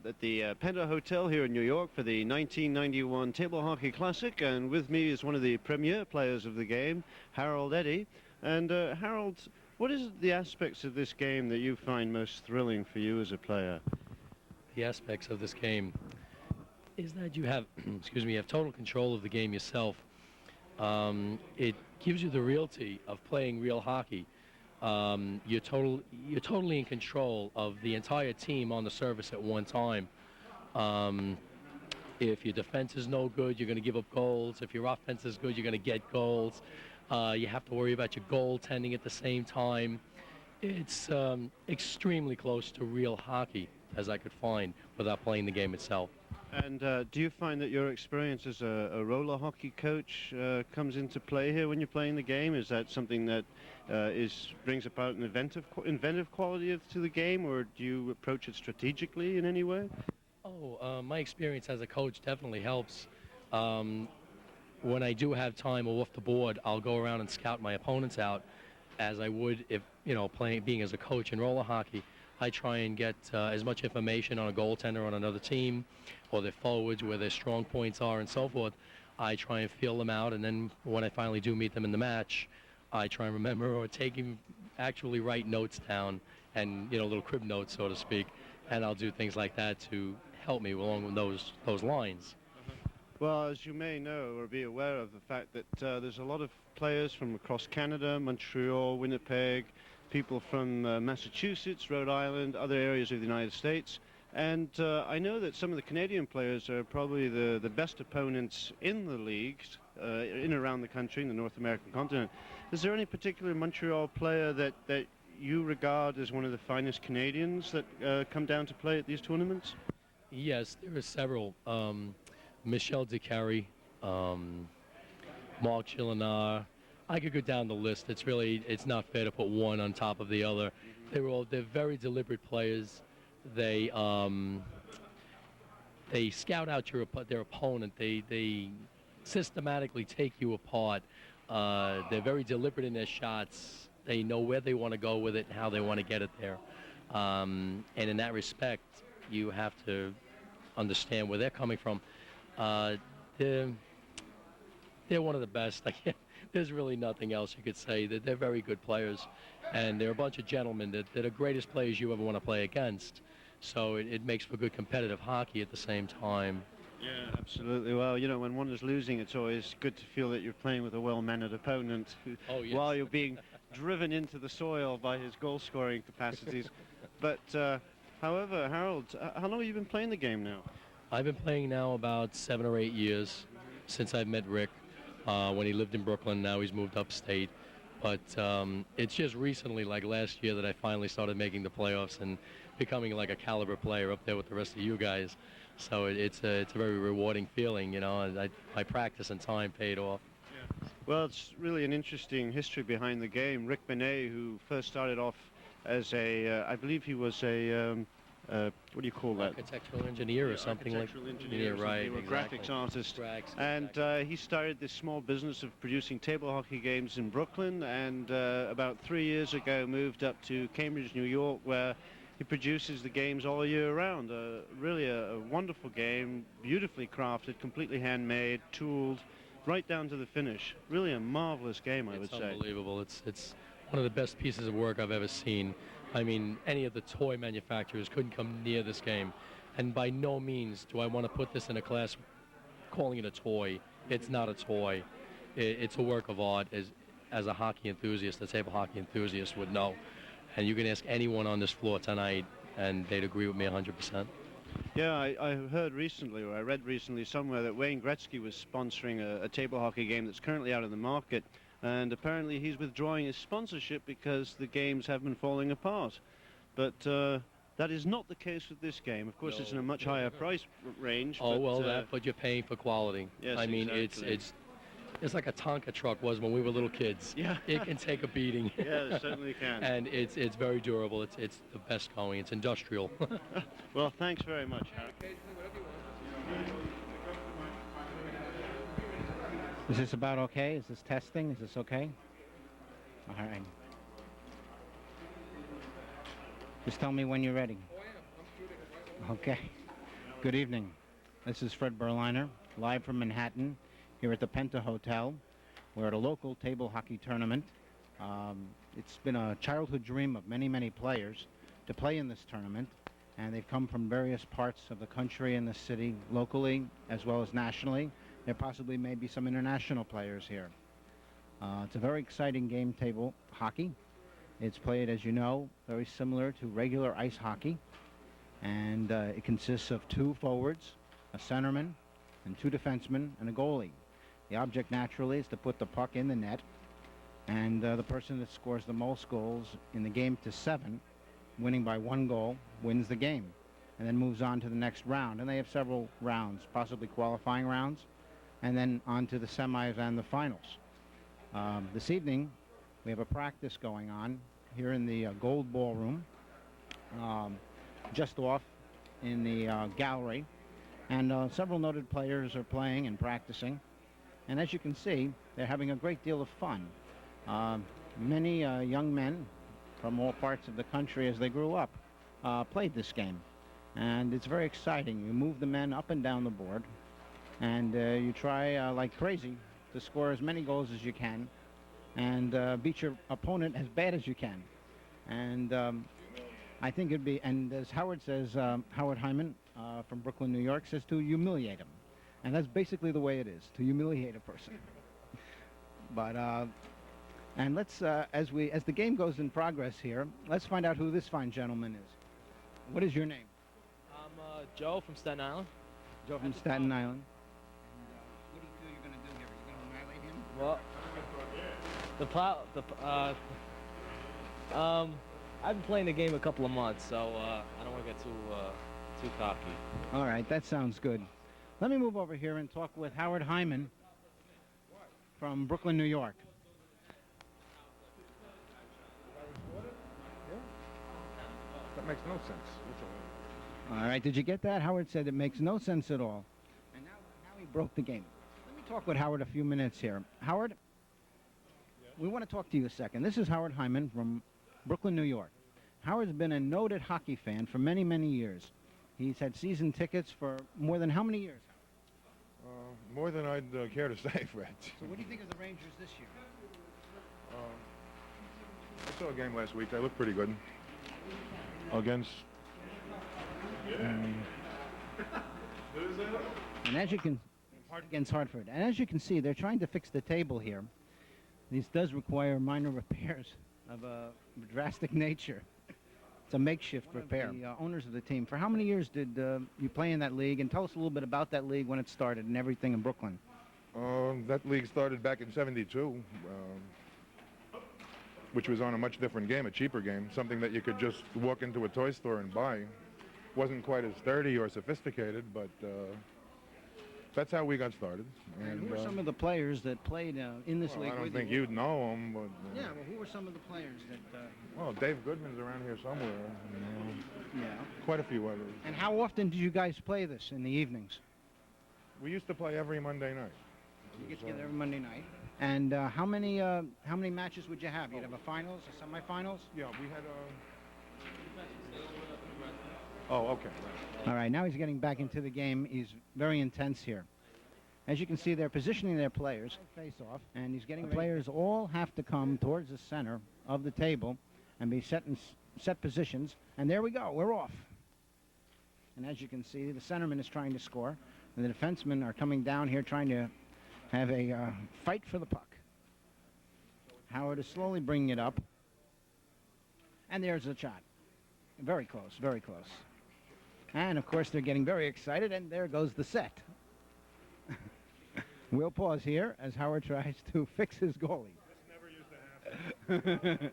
at the Penta Hotel here in New York for the 1991 Table Hockey Classic, and with me is one of the premier players of the game, Harold Eddy. And Harold, what is the aspects of this game that you find most thrilling for you as a player? The aspects of this game is that you have, excuse me, you have total control of the game yourself. It gives you the realty of playing real hockey. You're totally in control of the entire team on the surface at one time. If your defense is no good, you're going to give up goals. If your offense is good, you're going to get goals. You have to worry about your goaltending at the same time. It's extremely close to real hockey as I could find without playing the game itself. And do you find that your experience as a roller hockey coach comes into play here when you're playing the game? Is that something that brings about an inventive quality to the game, or do you approach it strategically in any way? My experience as a coach definitely helps. When I do have time or off the board, I'll go around and scout my opponents out, as I would if, being as a coach in roller hockey. I try and get as much information on a goaltender on another team, or their forwards, where their strong points are, and so forth. I try and feel them out, and then when I finally do meet them in the match, I try and remember or actually write notes down, and little crib notes, so to speak, and I'll do things like that to help me along with those lines. Well, as you may know or be aware of the fact that there's a lot of players from across Canada, Montreal, Winnipeg, people from Massachusetts, Rhode Island, other areas of the United States. And I know that some of the Canadian players are probably the best opponents in the leagues in and around the country, in the North American continent. Is there any particular Montreal player that you regard as one of the finest Canadians that come down to play at these tournaments? Yes, there are several. Michel Decarry, Marc Chillenard. I could go down the list. It's not fair to put one on top of the other. They're very deliberate players. They scout out their opponent. They systematically take you apart. They're very deliberate in their shots. They know where they want to go with it and how they want to get it there. And in that respect, you have to understand where they're coming from. They're one of the best. There's really nothing else you could say. They're very good players, and they're a bunch of gentlemen that are greatest players you ever want to play against. So it makes for good competitive hockey at the same time. Yeah, absolutely. Well, when one is losing, it's always good to feel that you're playing with a well-mannered opponent Yes. while you're being driven into the soil by his goal-scoring capacities. But, however, Harold, how long have you been playing the game now? I've been playing now about 7 or 8 years since I met Rick. When he lived in Brooklyn, now he's moved upstate. But it's just recently, like last year, that I finally started making the playoffs and becoming like a caliber player up there with the rest of you guys. So it's a very rewarding feeling, my practice and time paid off. Yeah. Well, it's really an interesting history behind the game. Rick Benet, who first started off as I believe he was a what do you call that? Architectural engineer or something like that. Architectural engineer, right, or exactly. Graphics artist. And he started this small business of producing table hockey games in Brooklyn, and about 3 years ago moved up to Cambridge, New York, where he produces the games all year round. Really a wonderful game, beautifully crafted, completely handmade, tooled, right down to the finish. Really a marvelous game, I would say. It's unbelievable. It's one of the best pieces of work I've ever seen. I mean, any of the toy manufacturers couldn't come near this game. And by no means do I want to put this in a class calling it a toy. It's not a toy. It's a work of art, as a hockey enthusiast, a table hockey enthusiast would know. And you can ask anyone on this floor tonight, and they'd agree with me 100%. Yeah, I heard recently, or I read recently somewhere, that Wayne Gretzky was sponsoring a table hockey game that's currently out in the market. And apparently he's withdrawing his sponsorship because the games have been falling apart. But that is not the case with this game. Of course, it's in a much higher price range. Oh, but you're paying for quality. Yes, I mean, exactly. it's like a Tonka truck was when we were little kids. Yeah. It can take a beating. Yeah, it certainly can. And it's very durable. It's the best going. It's industrial. Well, thanks very much, Harold. Is this about okay? Is this testing? Is this okay? All right. Just tell me when you're ready. Okay. Good evening. This is Fred Berliner, live from Manhattan, here at the Penta Hotel. We're at a local table hockey tournament. It's been a childhood dream of many, many players to play in this tournament, and they've come from various parts of the country and the city, locally as well as nationally. There possibly may be some international players here. It's a very exciting game, table hockey. It's played, as you know, very similar to regular ice hockey. And it consists of 2 forwards, a centerman, and 2 defensemen, and a goalie. The object, naturally, is to put the puck in the net, and the person that scores the most goals in the game to 7, winning by 1 goal, wins the game, and then moves on to the next round. And they have several rounds, possibly qualifying rounds, and then on to the semis and the finals. This evening, we have a practice going on here in the Gold Ballroom. Just off in the gallery, and several noted players are playing and practicing, and as you can see, they're having a great deal of fun. Many young men from all parts of the country, as they grew up, played this game, and it's very exciting. You move the men up and down the board, and you try like crazy to score as many goals as you can and beat your opponent as bad as you can. And I think it'd be, and as Howard says, Howard Hyman from Brooklyn, New York, says to humiliate him. And that's basically the way it is, to humiliate a person. But, and let's, as the game goes in progress here, let's find out who this fine gentleman is. What is your name? I'm Joe from Staten Island. Joe from Staten Island. And what do you feel you're going to do here? Are you going to annihilate him? Well, I've been playing the game a couple of months, so I don't want to get too cocky. All right, that sounds good. Let me move over here and talk with Howard Hyman from Brooklyn, New York. That makes no sense. All right, did you get that? Howard said it makes no sense at all. And now he broke the game. Let me talk with Howard a few minutes here. Howard, we want to talk to you a second. This is Howard Hyman from Brooklyn, New York. Howard's been a noted hockey fan for many, many years. He's had season tickets for more than how many years? More than I'd care to say, Fred. So what do you think of the Rangers this year? I saw a game last week. They looked pretty good. Against... And as you can... Against Hartford. And as you can see, they're trying to fix the table here. This does require minor repairs of a drastic nature. It's a makeshift repair. The owners of the team. For how many years did you play in that league? And tell us a little bit about that league when it started and everything in Brooklyn. That league started back in '72, which was on a much different game, a cheaper game, something that you could just walk into a toy store and buy. Wasn't quite as sturdy or sophisticated, but that's how we got started. And who were some of the players that played in this league? I don't think you'd know them, but... Yeah, well, who were some of the players that... Well, Dave Goodman's around here somewhere. Yeah. Quite a few others. And how often did you guys play this in the evenings? We used to play every Monday night. You get together every Monday night. And how many matches would you have? You'd have a finals, a semifinals? Yeah, we had Oh, okay. Right. All right, now he's getting back into the game. He's very intense here. As you can see, they're positioning their players face off, and he's getting players all have to come towards the center of the table and be set in set positions. And there we go. We're off. And as you can see, the centerman is trying to score, and the defensemen are coming down here trying to have a fight for the puck. Howard is slowly bringing it up, and there's the shot. Very close, very close. And, of course, they're getting very excited, and there goes the set. We'll pause here as Howard tries to fix his goalie. This never used to happen.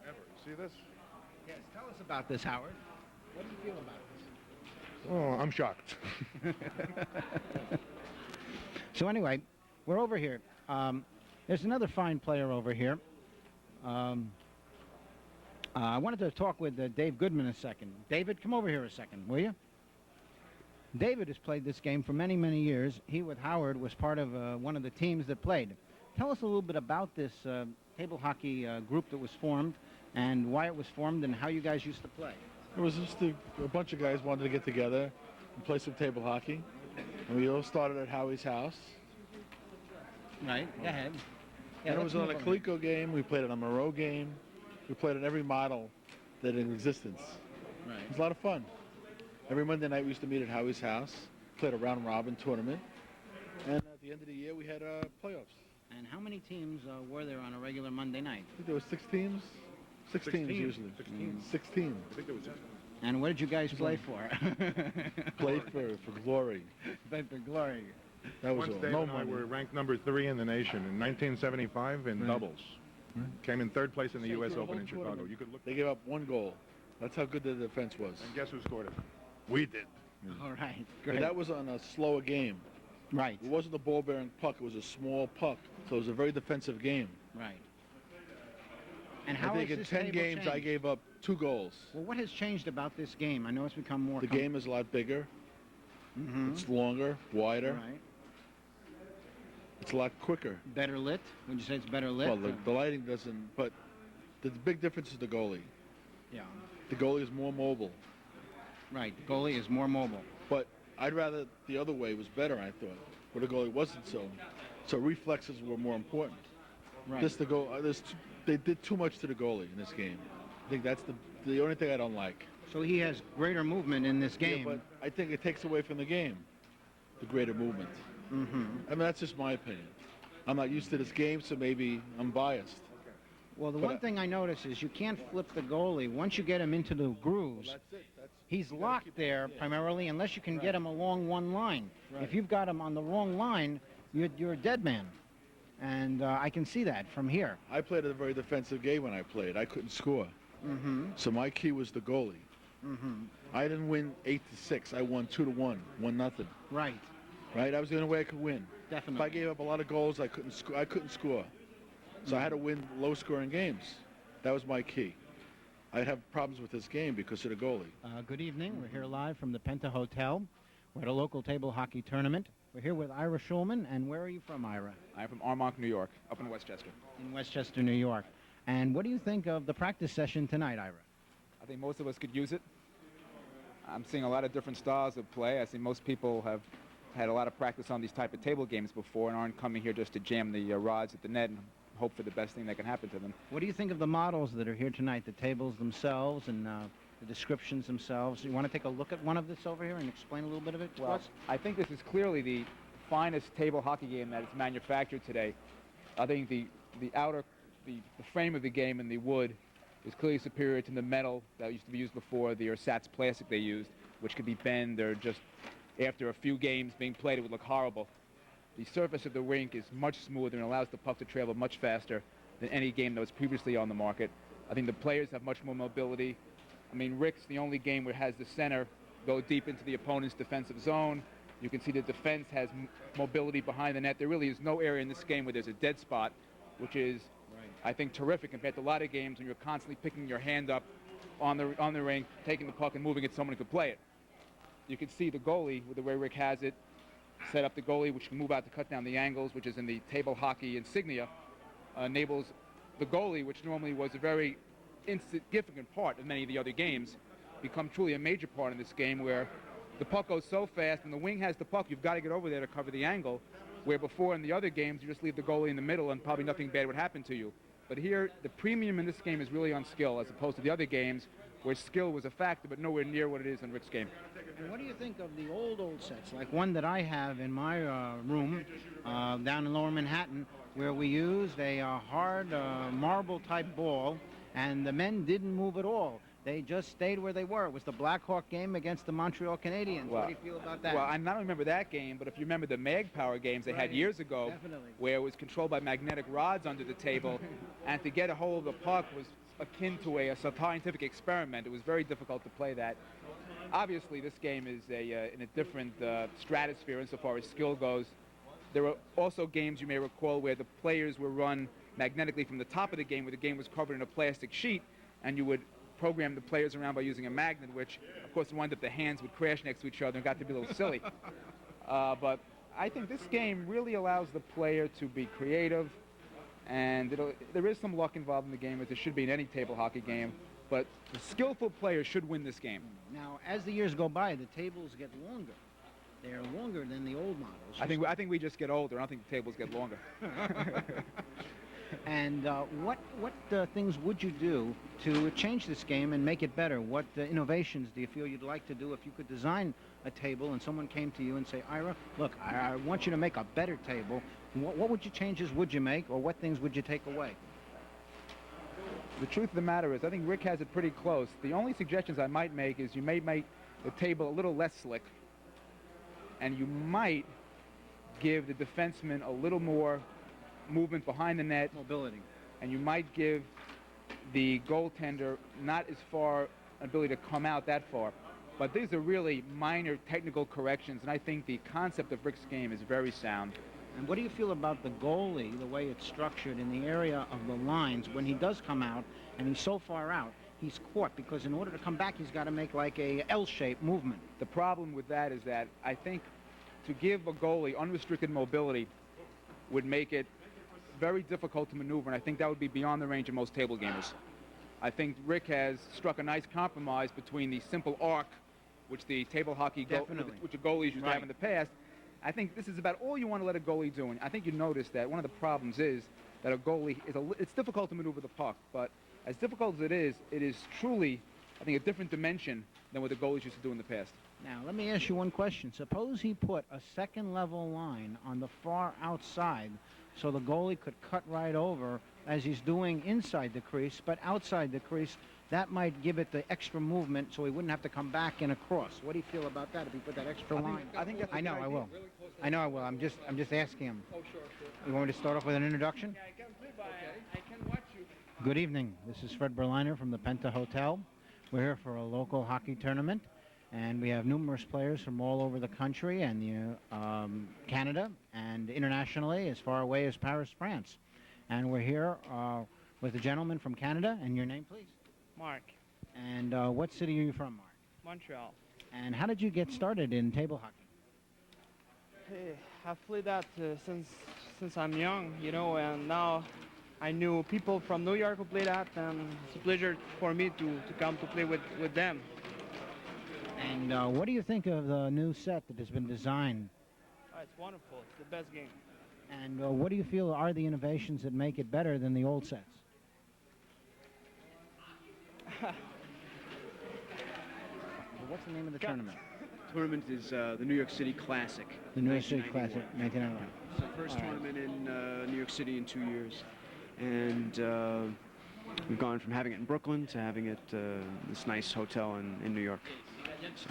Ever. See this? Yes, tell us about this, Howard. What do you feel about this? Oh, I'm shocked. So anyway, we're over here. There's another fine player over here. I wanted to talk with Dave Goodman a second. David, come over here a second, will you? David has played this game for many, many years. He, with Howard, was part of one of the teams that played. Tell us a little bit about this table hockey group that was formed and why it was formed and how you guys used to play. It was just a bunch of guys wanted to get together and play some table hockey. And we all started at Howie's house. Right. Go ahead. Yeah, And it let's was on a move on. Coleco game. We played on a Moreau game. We played on every model that in existence. Right. It was a lot of fun. Every Monday night we used to meet at Howie's house, played a round robin tournament, and at the end of the year we had playoffs. And how many teams were there on a regular Monday night? I think there was 6 teams. 6 teams usually. 6 teams. I think there was 6. And what did you guys play for? Played for glory. Played for glory. That was Once all. Dave No and I money. were ranked number 3 in the nation in 1975 in doubles. Came in 3rd place in the So U.S. for the Open whole in Chicago. tournament, You could look. They gave up 1 goal. That's how good the defense was. And guess who scored it? We did. All right. And Great. that was on a slower game. Right. It wasn't a ball-bearing puck. It was a small puck. So it was a very defensive game. Right. And I how think has in this 10 table games I changed? gave up 2 goals. Well, what has changed about this game? I know it's become more. The game is a lot bigger. Mm-hmm. It's longer, wider. Right. It's a lot quicker. Better lit. Would you say it's better lit? Well, the lighting doesn't, but the big difference is the goalie. Yeah. The goalie is more mobile. Right. The goalie is more mobile. But I'd rather the other way was better, I thought, where the goalie wasn't so. So reflexes were more important. Right. They did too much to the goalie in this game. I think that's the only thing I don't like. So he has greater movement in this game. Yeah, but I think it takes away from the game, the greater movement. Mm-hmm. I mean, that's just my opinion. I'm not used to this game, so maybe I'm biased. Well, the But one thing I notice is you can't flip the goalie. Once you get him into the grooves, That's it. he's locked there primarily unless you can get him along one line. Right. If you've got him on the wrong line, you're a dead man. And I can see that from here. I played a very defensive game when I played. I couldn't score. Mm-hmm. So my key was the goalie. Mm-hmm. I didn't win 8-6. I won 2-1, 1-0. Right. Right? That was the only way I could win. If Definitely. I gave up a lot of goals, I couldn't score. So I had to win low-scoring games. That was my key. I'd have problems with this game because of the goalie. Good evening. We're here live from the Penta Hotel. We're at a local table hockey tournament. We're here with Ira Schulman. And where are you from, Ira? I'm from Armonk, New York, up in Westchester. In Westchester, New York. And what do you think of the practice session tonight, Ira? I think most of us could use it. I'm seeing a lot of different styles of play. I see most people have had a lot of practice on these type of table games before and aren't coming here just to jam the rods at the net and hope for the best thing that can happen to them. What do you think of the models that are here tonight, the tables themselves and the descriptions themselves? You want to take a look at one of this over here and explain a little bit of it to Well, us? I think this is clearly the finest table hockey game that is manufactured today. I think the frame of the game and the wood is clearly superior to the metal that used to be used before, the ersatz plastic they used, which could be bent or just after a few games being played, it would look horrible. The surface of the rink is much smoother and allows the puck to travel much faster than any game that was previously on the market. I think the players have much more mobility. I mean, Rick's the only game where it has the center go deep into the opponent's defensive zone. You can see the defense has mobility behind the net. There really is no area in this game where there's a dead spot, which is, I think, terrific compared to a lot of games when you're constantly picking your hand up on the rink, taking the puck and moving it so someone could play it. You can see the goalie, with the way Rick has it, set up the goalie, which can move out to cut down the angles, which is in the table hockey insignia, enables the goalie, which normally was a very insignificant part of many of the other games, become truly a major part in this game where the puck goes so fast and the wing has the puck, you've got to get over there to cover the angle, where before in the other games you just leave the goalie in the middle and probably nothing bad would happen to you. But here, the premium in this game is really on skill as opposed to the other games where skill was a factor but nowhere near what it is in Rick's game. And what do you think of the old sets, like one that I have in my room down in Lower Manhattan, where we used a hard marble-type ball, and the men didn't move at all. They just stayed where they were. It was the Blackhawk game against the Montreal Canadiens. Well, what do you feel about that? Well, I not only remember that game, but if you remember the Mag Power games they had years ago, Definitely. where it was controlled by magnetic rods under the table, and to get a hold of the puck was akin to a scientific experiment. It was very difficult to play that. Obviously, this game is in a different stratosphere insofar as skill goes. There were also games, you may recall, where the players were run magnetically from the top of the game, where the game was covered in a plastic sheet, and you would program the players around by using a magnet, which, of course, wound up the hands would crash next to each other and got to be a little silly. But I think this game really allows the player to be creative, and there is some luck involved in the game, as there should be in any table hockey game. But the skillful players should win this game. Now, as the years go by, the tables get longer. They are longer than the old models. I think we just get older. I don't think the tables get longer. And what things would you do to change this game and make it better? What innovations do you feel you'd like to do if you could design a table and someone came to you and say, Ira, look, I want you to make a better table. What would you changes would you make, or what things would you take away? The truth of the matter is, I think Rick has it pretty close. The only suggestions I might make is you may make the table a little less slick, and you might give the defenseman a little more movement behind the net. Mobility. And you might give the goaltender not as far ability to come out that far. But these are really minor technical corrections, and I think the concept of Rick's game is very sound. And what do you feel about the goalie, the way it's structured in the area of the lines? When he does come out and he's so far out, he's caught, because in order to come back, he's got to make like a L-shaped movement. The problem with that is that I think to give a goalie unrestricted mobility would make it very difficult to maneuver, and I think that would be beyond the range of most table gamers. I think Rick has struck a nice compromise between the simple arc, which the table hockey which a goalies used to have in the past. I think this is about all you want to let a goalie do. And I think you notice that one of the problems is that a goalie it's difficult to maneuver the puck, but as difficult as it is truly, I think, a different dimension than what the goalies used to do in the past. Now, let me ask you one question. Suppose he put a second-level line on the far outside so the goalie could cut right over as he's doing inside the crease, but outside the crease, that might give it the extra movement so he wouldn't have to come back and across. What do you feel about that if he put that extra line? I think that's a I know, good I idea. will. I know I will. I'm just asking him. Oh, sure. You want me to start off with an introduction? Yeah, I can watch you. Good evening. This is Fred Berliner from the Penta Hotel. We're here for a local hockey tournament, and we have numerous players from all over the country and Canada and internationally as far away as Paris, France. And we're here with a gentleman from Canada. And your name, please? Mark, And what city are you from, Mark? Montreal. And how did you get started in table hockey? Hey, I've played that since I'm young, and now I knew people from New York who play that, and it's a pleasure for me to come to play with them. And what do you think of the new set that has been designed? It's wonderful. It's the best game. And what do you feel are the innovations that make it better than the old sets? What's the name of the tournament? Tournament is the New York City Classic. The New York City Classic, 1991. It's the first tournament in New York City in 2 years. And we've gone from having it in Brooklyn to having it this nice hotel in New York. So.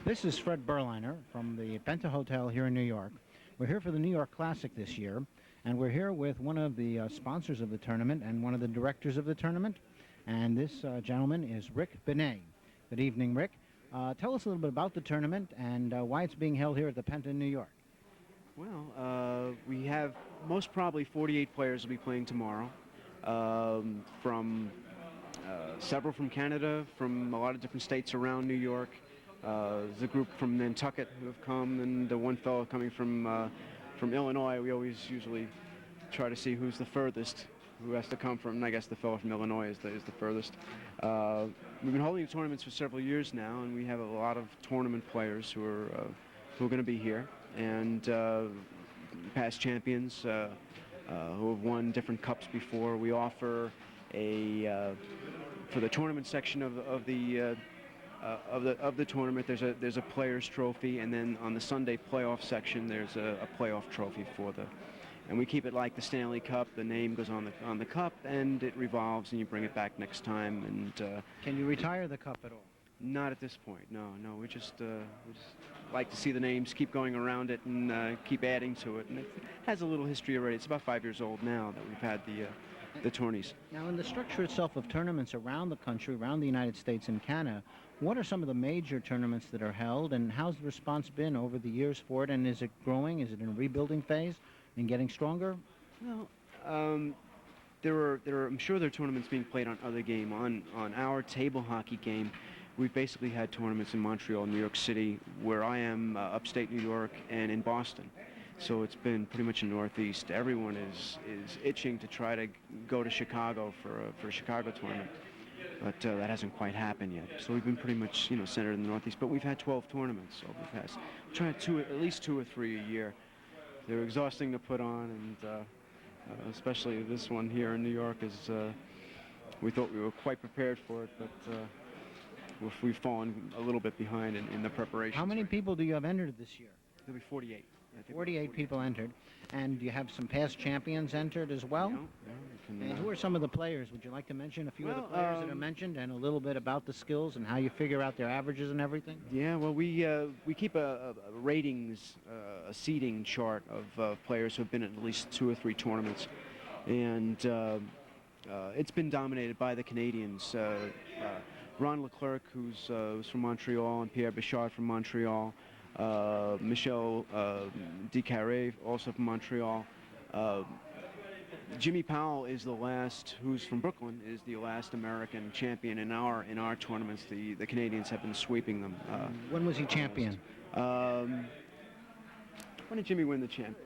This is Fred Berliner from the Penta Hotel here in New York. We're here for the New York Classic this year, and we're here with one of the sponsors of the tournament and one of the directors of the tournament. And this gentleman is Rick Benet. Good evening, Rick. Tell us a little bit about the tournament and why it's being held here at the Penta in New York. Well, we have most probably 48 players will be playing tomorrow, from several from Canada, from a lot of different states around New York. There's a group from Nantucket who have come, and one fellow coming from Illinois. We always usually try to see who's the furthest, who has to come from, and I guess the fellow from Illinois is the furthest. We've been holding tournaments for several years now, and we have a lot of tournament players who are going to be here, and past champions who have won different cups before. We offer for the tournament section of the tournament, there's a player's trophy, and then on the Sunday playoff section, there's a playoff trophy and we keep it like the Stanley Cup. The name goes on the cup, and it revolves, and you bring it back next time. And can you retire the cup at all? Not at this point. No. We just like to see the names keep going around it and keep adding to it. And it has a little history already. It's about 5 years old now that we've had the tourneys. Now, in the structure itself of tournaments around the country, around the United States and Canada, what are some of the major tournaments that are held, and how's the response been over the years for it? And is it growing? Is it in a rebuilding phase and getting stronger? Well, I'm sure there are tournaments being played on other game. On our table hockey game, we've basically had tournaments in Montreal, New York City, where I am, upstate New York, and in Boston. So it's been pretty much in Northeast. Everyone is itching to try to go to Chicago for a Chicago tournament. but that hasn't quite happened yet. So we've been pretty much, centered in the Northeast. But we've had 12 tournaments over the past. We're trying at least 2 or 3 a year. They're exhausting to put on, and especially this one here in New York is. We thought we were quite prepared for it, but we've fallen a little bit behind in the preparation. How many people do you have entered this year? There'll be 48. 48 people entered. And you have some past champions entered as well? And who are some of the players? Would you like to mention a few of the players that are mentioned and a little bit about the skills and how you figure out their averages and everything? Yeah, well, we keep a ratings, a seeding chart of players who have been at least 2 or 3 tournaments. And it's been dominated by the Canadians. Ron Leclerc, who's from Montreal, and Pierre Bichard from Montreal. Michel Dicaré, also from Montreal. Jimmy Powell is the last, who's from Brooklyn, is the last American champion in our tournaments. The Canadians have been sweeping them. When was he champion? When did Jimmy win the champ?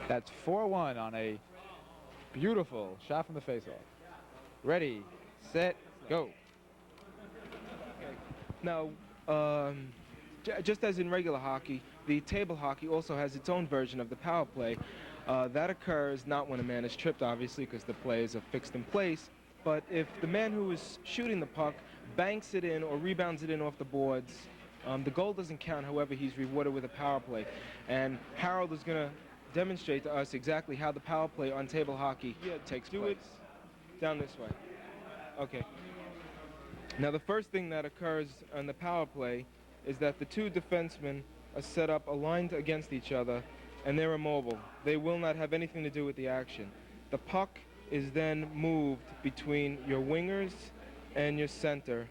That's 4-1 on a beautiful shot from the faceoff. Ready, set, go. Now, just as in regular hockey, the table hockey also has its own version of the power play. That occurs not when a man is tripped, obviously, because the players are fixed in place, but if the man who is shooting the puck banks it in or rebounds it in off the boards, the goal doesn't count. However, he's rewarded with a power play. And Harold is going to demonstrate to us exactly how the power play on table hockey takes place. Do it down this way. Okay. Now, the first thing that occurs on the power play is that the 2 defensemen are set up aligned against each other, and they're immobile. They will not have anything to do with the action. The puck is then moved between your wingers and your center,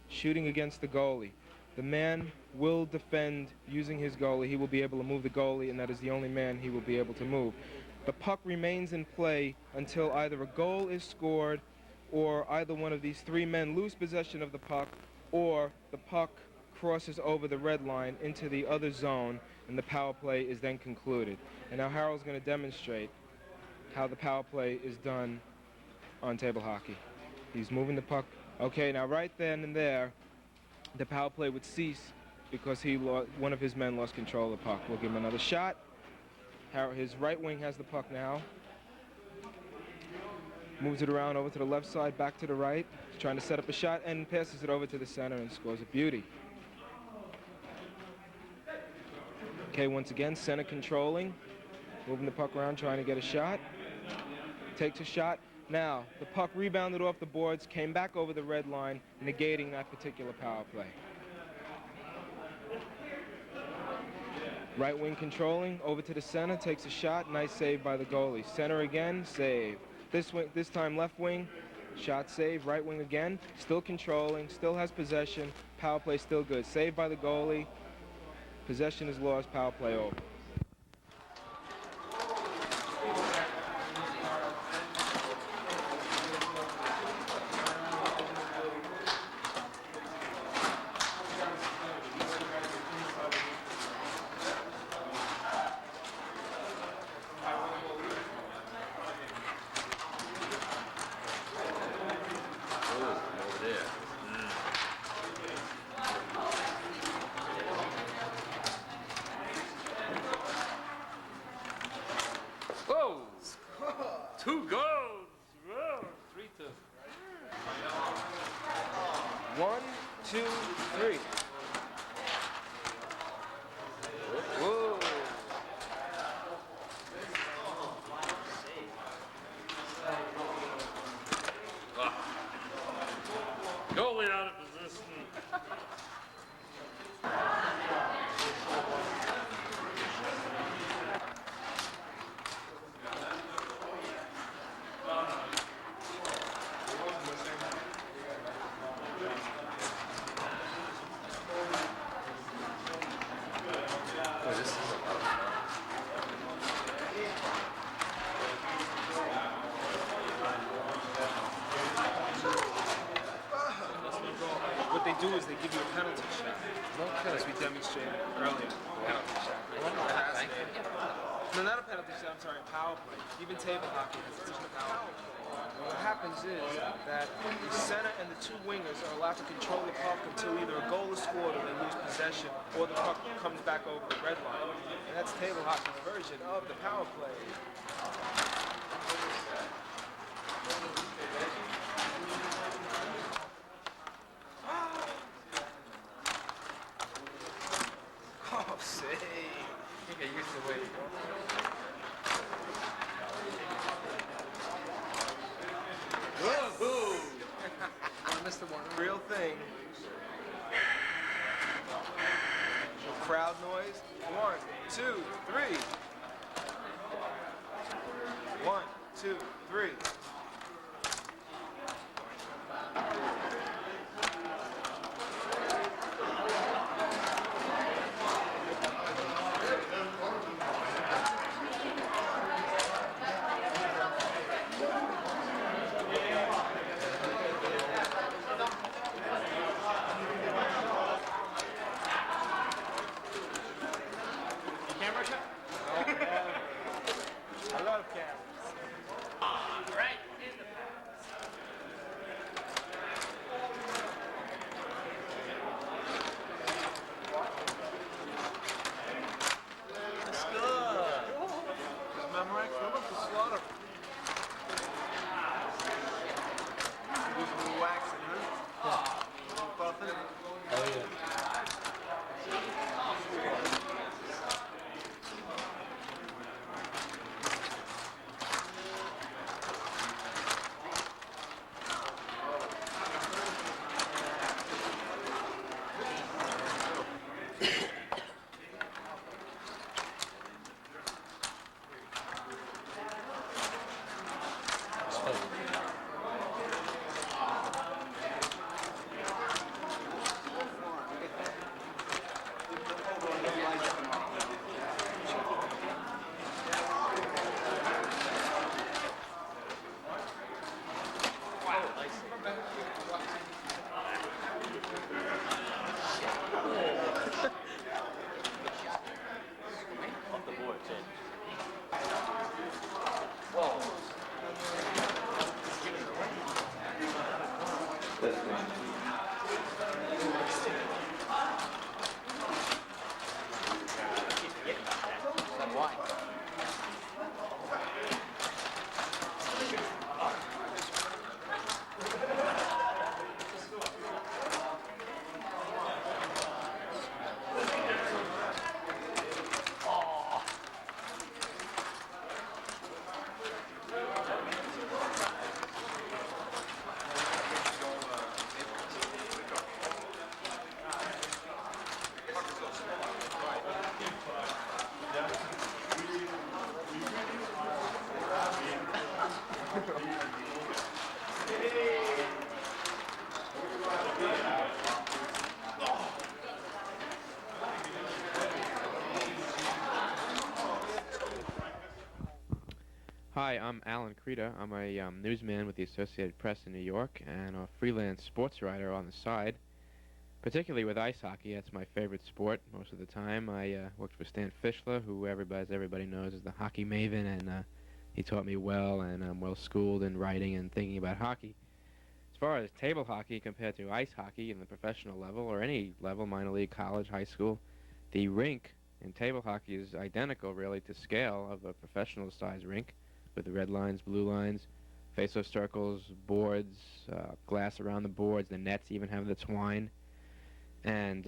shooting against the goalie. The man will defend using his goalie. He will be able to move the goalie, and that is the only man he will be able to move. The puck remains in play until either a goal is scored or either one of these 3 men lose possession of the puck, or the puck crosses over the red line into the other zone, and the power play is then concluded. And now Harold's going to demonstrate how the power play is done on table hockey. He's moving the puck. Okay, now right then and there, the power play would cease because one of his men lost control of the puck. We'll give him another shot. His right wing has the puck now. Moves it around over to the left side, back to the right. He's trying to set up a shot and passes it over to the center and scores a beauty. Okay, once again, center controlling. Moving the puck around, trying to get a shot. Takes a shot. Now, the puck rebounded off the boards, came back over the red line, negating that particular power play. Right wing controlling, over to the center, takes a shot, nice save by the goalie. Center again, save. This time left wing, shot save, right wing again, still controlling, still has possession, power play still good. Saved by the goalie, possession is lost, power play over. Two goals! Whoa. 3-2. 1, 2, 3. Whoa. Goalie out of position. What they do is they give you a penalty shot, as we demonstrated earlier. Penalty shot. No, not a penalty shot, I'm sorry, power play. Even table hockey has its own power play. What happens is that the center and the two wingers are allowed to control the puck until either a goal is scored or they lose possession, or the puck comes back over the red line. And that's table hockey's version of the power play. Oh, save. You get used to the way you go. Whoa! Mr. Warner. Real thing. Crowd noise. 1, 2, 3. 1, 2, 3. Camera shot? No, never. I love cameras. Right in the pass. That's good. Memorex, remember the slaughter. Use a little wax in there. A little buffing. Oh, yeah. Hi, I'm Alan Creda. I'm a newsman with the Associated Press in New York and a freelance sports writer on the side, particularly with ice hockey. That's my favorite sport most of the time. I worked for Stan Fischler, who everybody knows is the hockey maven, and he taught me well, and I'm well schooled in writing and thinking about hockey. As far as table hockey compared to ice hockey in the professional level, or any level, minor league, college, high school, the rink in table hockey is identical, really, to scale of a professional-sized rink, with the red lines, blue lines, face-off circles, boards, glass around the boards. The nets even have the twine. And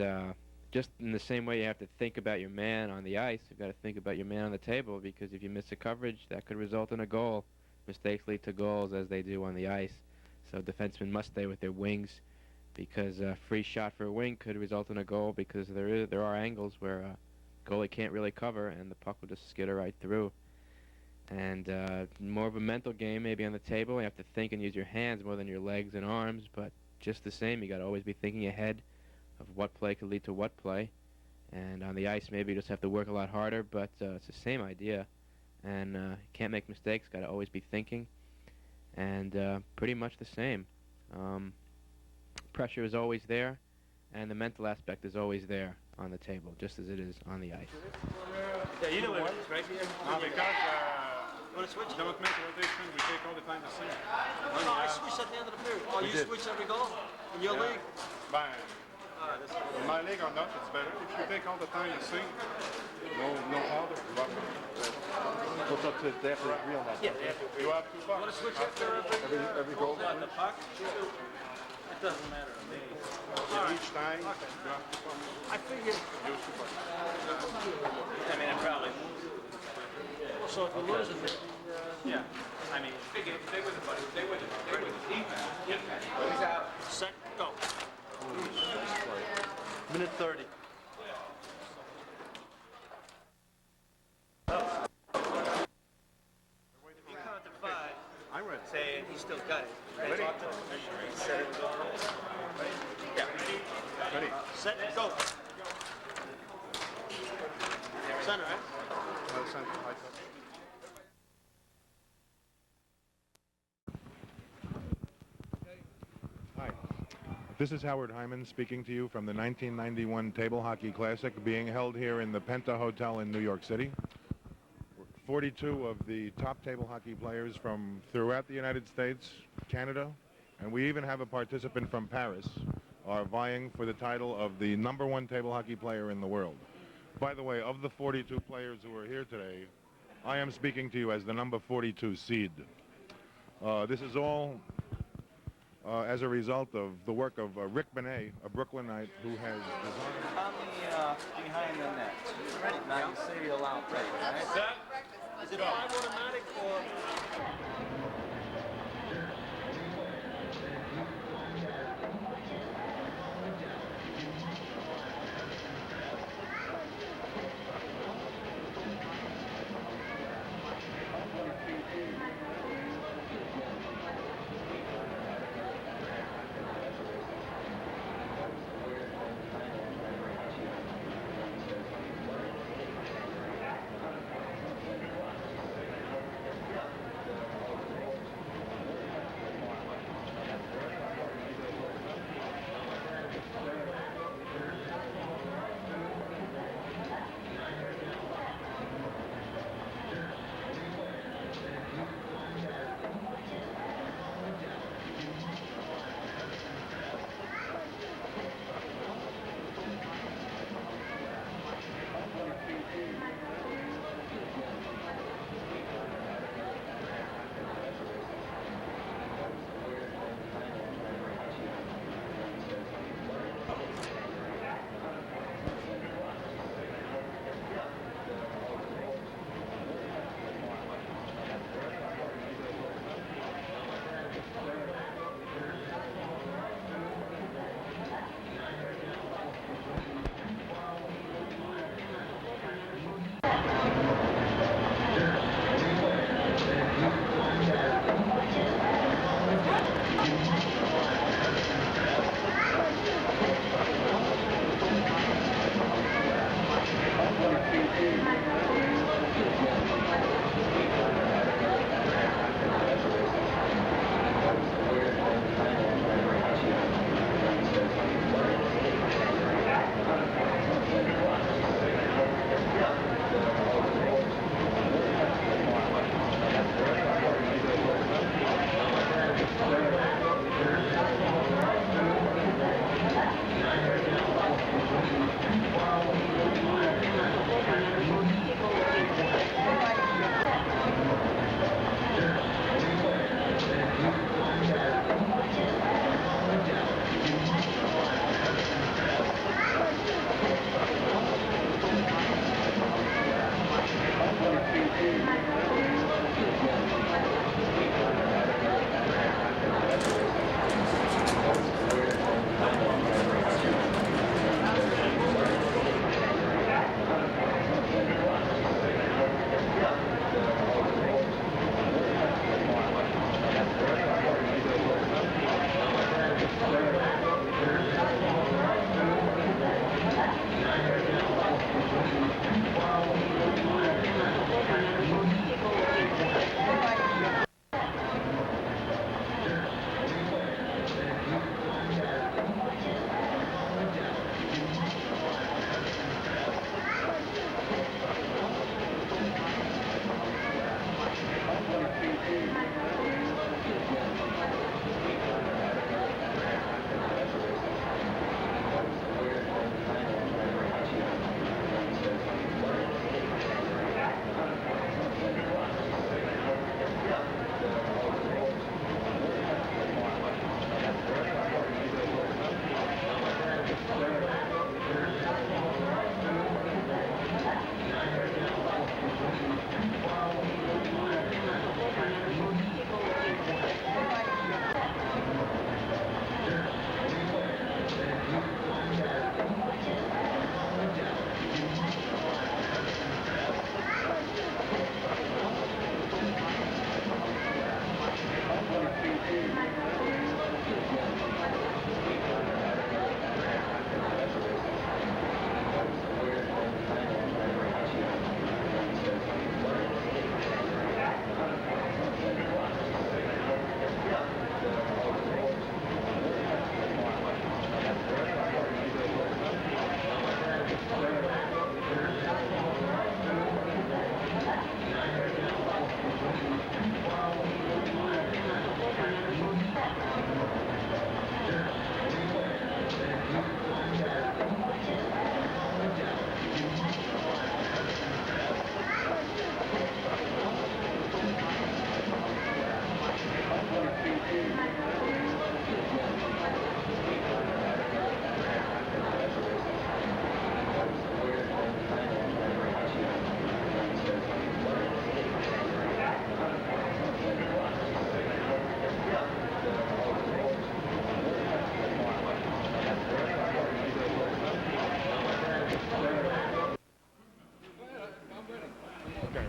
just in the same way you have to think about your man on the ice, you've got to think about your man on the table, because if you miss a coverage, that could result in a goal. Mistakes lead to goals, as they do on the ice. So defensemen must stay with their wings, because a free shot for a wing could result in a goal, because there are angles where a goalie can't really cover, and the puck will just skitter right through. And more of a mental game maybe on the table. You have to think and use your hands more than your legs and arms, but just the same, you got to always be thinking ahead of what play could lead to what play. And on the ice, maybe you just have to work a lot harder, but it's the same idea. And can't make mistakes, got to always be thinking. And pretty much the same. Pressure is always there, and the mental aspect is always there. on the table, just as it is on the ice. Yeah, you know what it is, right? Because Want to switch? don't make rotation, we take all the time to see. No, I switched at the end of the period. Oh, We you did. switch every goal? In your league? In my league or not, it's better. If you take all the time to sing, no order. What's up to they have to agree on that? Yeah, they have to agree. You have 2 bucks. Want to switch after Every goal. At the puck? It doesn't matter to me. Each time, you have 2 bucks. I figured. Use 2 bucks. I mean, it probably. Well, so if we lose it, yeah. I mean, stay with it, buddy. Stay with it. Stay with it. Defense. He's out. Set, go. Minute 30. You count to 5. I'm ready. Say he still got it. Ready? Talk to him. Set it, go. Ready? Yeah. Ready. Set, go. Center, right? No center. High touch. Hi. This is Howard Hyman speaking to you from the 1991 Table Hockey Classic being held here in the Penta Hotel in New York City. 42 of the top table hockey players from throughout the United States, Canada, and we even have a participant from Paris are vying for the title of the #1 table hockey player in the world. By the way, of the 42 players who are here today, I am speaking to you as the number 42 seed. This is all as a result of the work of Rick Benet, a Brooklynite who has designed... On the behind the net. Ready? Now you say you're allowed. Ready, right? Set. Is it 5 automatic or?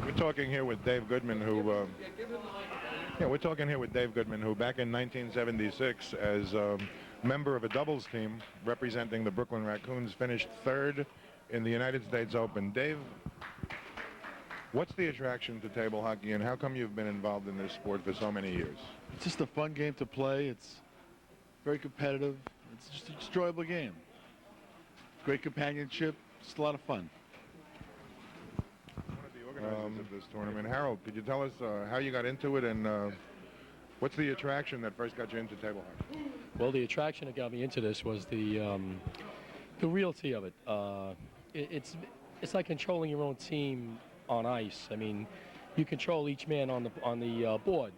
We're talking here with Dave Goodman, who we're talking here with Dave Goodman, who back in 1976, as member of a doubles team representing the Brooklyn Raccoons, finished third in the United States Open. Dave, what's the attraction to table hockey, and how come you've been involved in this sport for so many years? It's just a fun game to play. It's very competitive. It's just an enjoyable game. Great companionship. Just a lot of fun. One of the organizers of this tournament, Harold, could you tell us how you got into it, and what's the attraction that first got you into table hockey? Well, the attraction that got me into this was the realty of it. It's like controlling your own team on ice. I mean, you control each man on the board.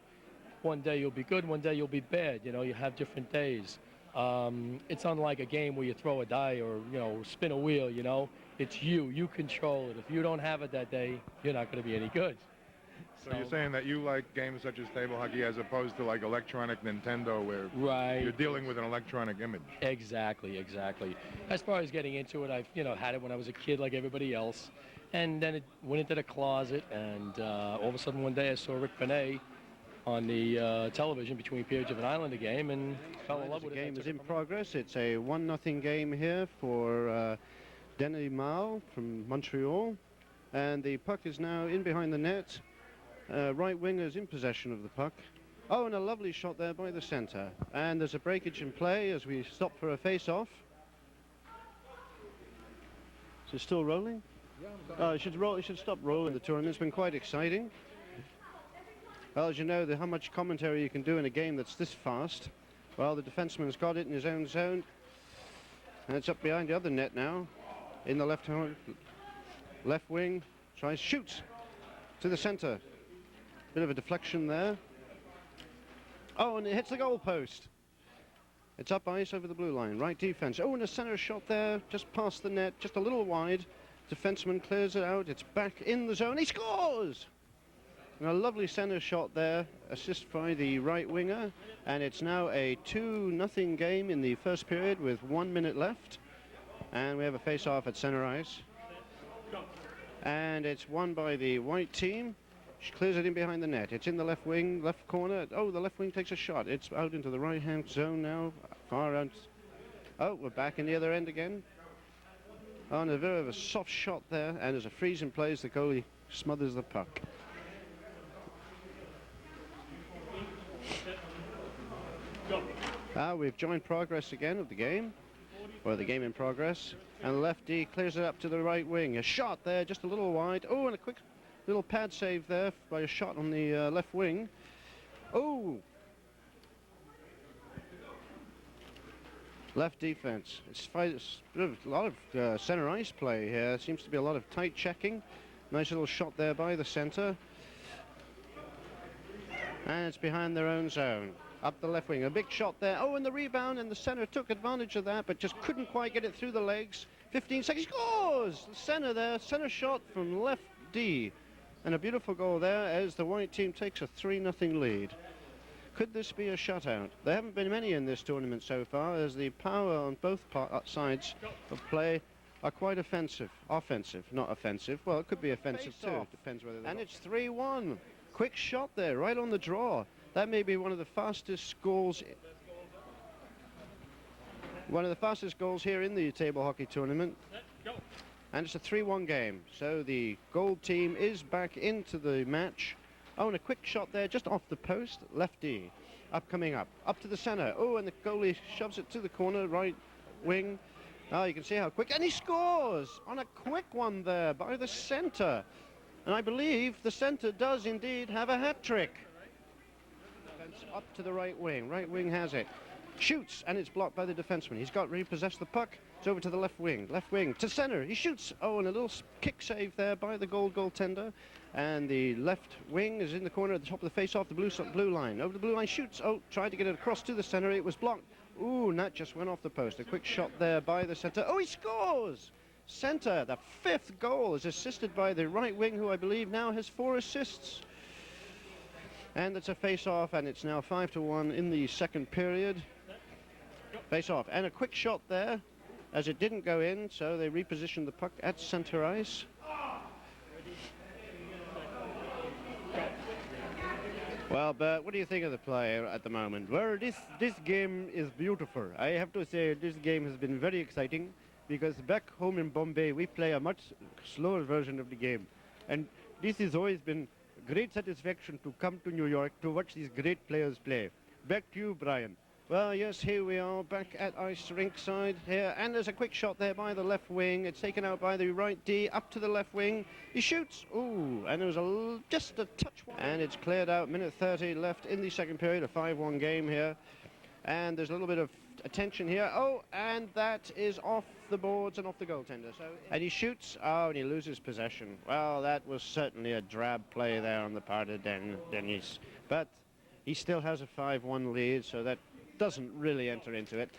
One day you'll be good, one day you'll be bad. You know, you have different days. It's unlike a game where you throw a die or, you know, spin a wheel, you know. It's you control it. If you don't have it that day, you're not going to be any good. So you're saying that you like games such as table hockey as opposed to like electronic Nintendo, where you're dealing with an electronic image. Exactly. As far as getting into it, I've, you know, had it when I was a kid like everybody else. And then it went into the closet, and all of a sudden one day I saw Rick Benet on the television between periods of an Islander game and fell in love with it. The game is in progress. It's a 1-0 game here for Denis Mao from Montreal. And the puck is now in behind the net. Right winger's in possession of the puck. Oh, and a lovely shot there by the center. And there's a breakage in play as we stop for a face-off. Is it still rolling? It should stop rolling. The tournament's been quite exciting. Well, as you know, how much commentary you can do in a game that's this fast. Well, the defenseman's got it in his own zone. And it's up behind the other net now. In the left wing. Tries, shoots to the center. Bit of a deflection there. Oh, and it hits the goal post. It's up ice over the blue line. Right defense. Oh, and a center shot there. Just past the net. Just a little wide. Defenseman clears it out. It's back in the zone. He scores! And a lovely center shot there. Assist by the right winger. And it's now a 2-0 game in the first period with 1 minute left. And we have a face-off at center ice. And it's won by the white team. She clears it in behind the net. It's in the left wing, left corner. Oh, the left wing takes a shot. It's out into the right-hand zone now. Far out. Oh, we're back in the other end again. Oh, and a bit of a soft shot there. And there's a freeze in play as the goalie smothers the puck. We've joined progress again of the game. Or the game in progress. And lefty clears it up to the right wing. A shot there, just a little wide. Oh, and a quick little pad save there by a shot on the left wing. Oh! Left defense. It's a lot of center ice play here. Seems to be a lot of tight checking. Nice little shot there by the center. And it's behind their own zone. Up the left wing. A big shot there. Oh, and the rebound, and the center took advantage of that, but just couldn't quite get it through the legs. 15 seconds. Scores! The center there. Center shot from left D. And a beautiful goal there as the white team takes a 3-0 lead. Could this be a shutout? There haven't been many in this tournament so far, as the power on both sides of play are quite offensive, not offensive. Well, it could be offensive too. Depends whether. And it's 3-1. Quick shot there, right on the draw. That may be one of the fastest goals. One of the fastest goals here in the table hockey tournament. And it's a 3-1 game. So the gold team is back into the match. Oh, and a quick shot there, just off the post. Lefty, coming up to the center. Oh, and the goalie shoves it to the corner, right wing. Oh, you can see how quick, and he scores on a quick one there by the center. And I believe the center does indeed have a hat trick. Up to the right wing. Right wing has it. Shoots, and it's blocked by the defenseman. He's got repossessed the puck. It's over to the left wing. Left wing to center. He shoots. Oh, and a little kick save there by the goaltender. And the left wing is in the corner at the top of the face-off, the blue line. Over the blue line, shoots. Oh, tried to get it across to the center. It was blocked. Ooh, and that just went off the post. A quick shot there by the center. Oh, he scores! Center, the 5th goal is assisted by the right wing, who I believe now has 4 assists. And it's a face-off, and it's now 5-1 in the second period. Face-off, and a quick shot there, as it didn't go in, so they repositioned the puck at center ice. Well, Bert, what do you think of the play at the moment? Well, this game is beautiful. I have to say this game has been very exciting because back home in Bombay we play a much slower version of the game. And this has always been great satisfaction to come to New York to watch these great players play. Back to you, Brian. Well, yes, here we are back at ice rink side here, and there's a quick shot there by the left wing. It's taken out by the right D, up to the left wing. He shoots. Ooh, and there was just a touch. And it's cleared out. Minute 30 left in the second period, a 5-1 game here. And there's a little bit of attention here. Oh, and that is off the boards and off the goaltender. And he shoots. Oh, and he loses possession. Well, that was certainly a drab play there on the part of Denis. But he still has a 5-1 lead, so that doesn't really enter into it.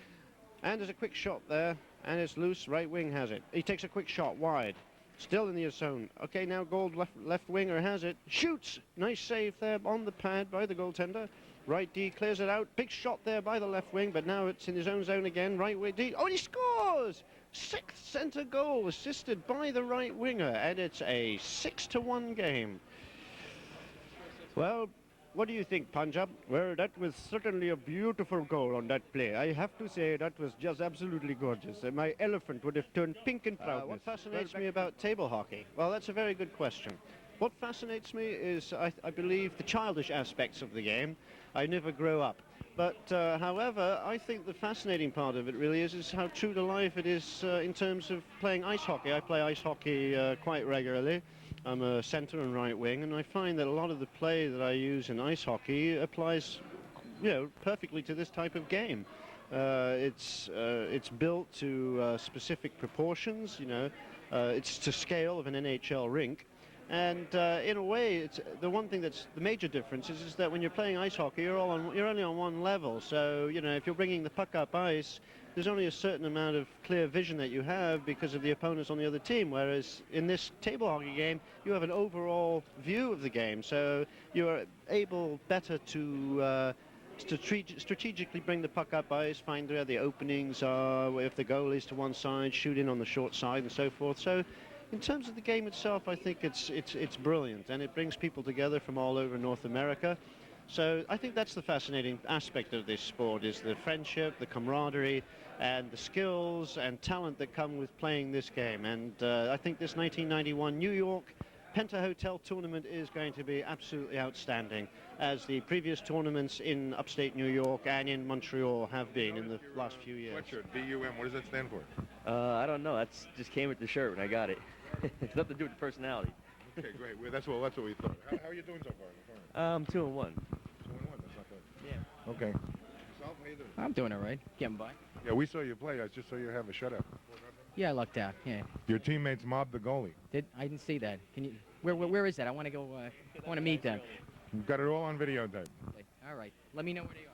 And there's a quick shot there, and it's loose. Right wing has it. He takes a quick shot wide. Still in the zone. Okay, now Gold left winger has it. Shoots! Nice save there on the pad by the goaltender. Right D clears it out. Big shot there by the left wing, but now it's in his own zone again. Right wing D. Oh, and he scores! Sixth center goal assisted by the right winger, and it's a 6-1 game. Well, what do you think, Punjab? Well, that was certainly a beautiful goal on that play. I have to say that was just absolutely gorgeous. My elephant would have turned pink in proudness. What fascinates me about table hockey? Well, that's a very good question. What fascinates me is, I believe, the childish aspects of the game. I never grow up. But, however, I think the fascinating part of it really is how true to life it is in terms of playing ice hockey. I play ice hockey quite regularly. I'm a center and right wing, and I find that a lot of the play that I use in ice hockey applies, perfectly to this type of game. It's built to specific proportions, it's to scale of an NHL rink. And in a way, it's the one thing that's the major difference is that when you're playing ice hockey, you're only on one level. So if you're bringing the puck up ice, there's only a certain amount of clear vision that you have because of the opponents on the other team. Whereas in this table hockey game, you have an overall view of the game, so you are able better to strategically bring the puck up ice, find where the openings are, if the goal is to one side, shoot in on the short side, and so forth. So, in terms of the game itself, I think it's brilliant, and it brings people together from all over North America. So I think that's the fascinating aspect of this sport, is the friendship, the camaraderie, and the skills and talent that come with playing this game. And I think this 1991 New York Penta Hotel tournament is going to be absolutely outstanding, as the previous tournaments in upstate New York and in Montreal have been in the last few years. Sweatshirt, BUM, what does that stand for? I don't know. That's just came with the shirt when I got it. It's nothing to do with the personality. Okay, great. Well, that's what we thought. How are you doing so far? 2-1. 2-1, that's not good. Yeah. Okay. Yourself, how you doing? I'm doing all right. Getting by. Yeah, we saw you play. I just saw you have a shutout. Yeah, I lucked out. Yeah. Your teammates mobbed the goalie. I didn't see that. Can you? Where is that? I want to go. I want to meet them. You've got it all on videotape. Okay. All right. Let me know where they are.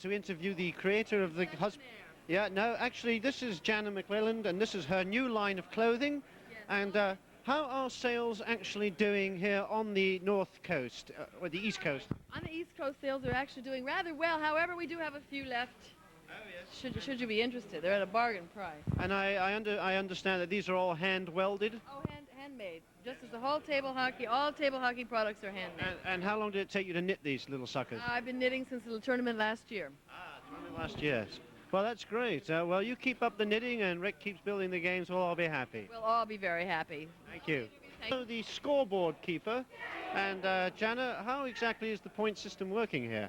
to interview the creator of the... Yeah, no, actually, this is Jana McClelland, and this is her new line of clothing. And how are sales actually doing here on the North Coast, or the East Coast? On the East Coast, sales are actually doing rather well. However, we do have a few left. Oh, yes. Should you be interested. They're at a bargain price. And I understand that these are all hand-welded? Oh, handmade. Just as the whole table hockey, all table hockey products are handmade. And how long did it take you to knit these little suckers? I've been knitting since the tournament last year. Tournament last year. Well, that's great. Well, you keep up the knitting and Rick keeps building the games. We'll all be happy. We'll all be very happy. Thank you. So the scoreboard keeper. And Jana, how exactly is the point system working here?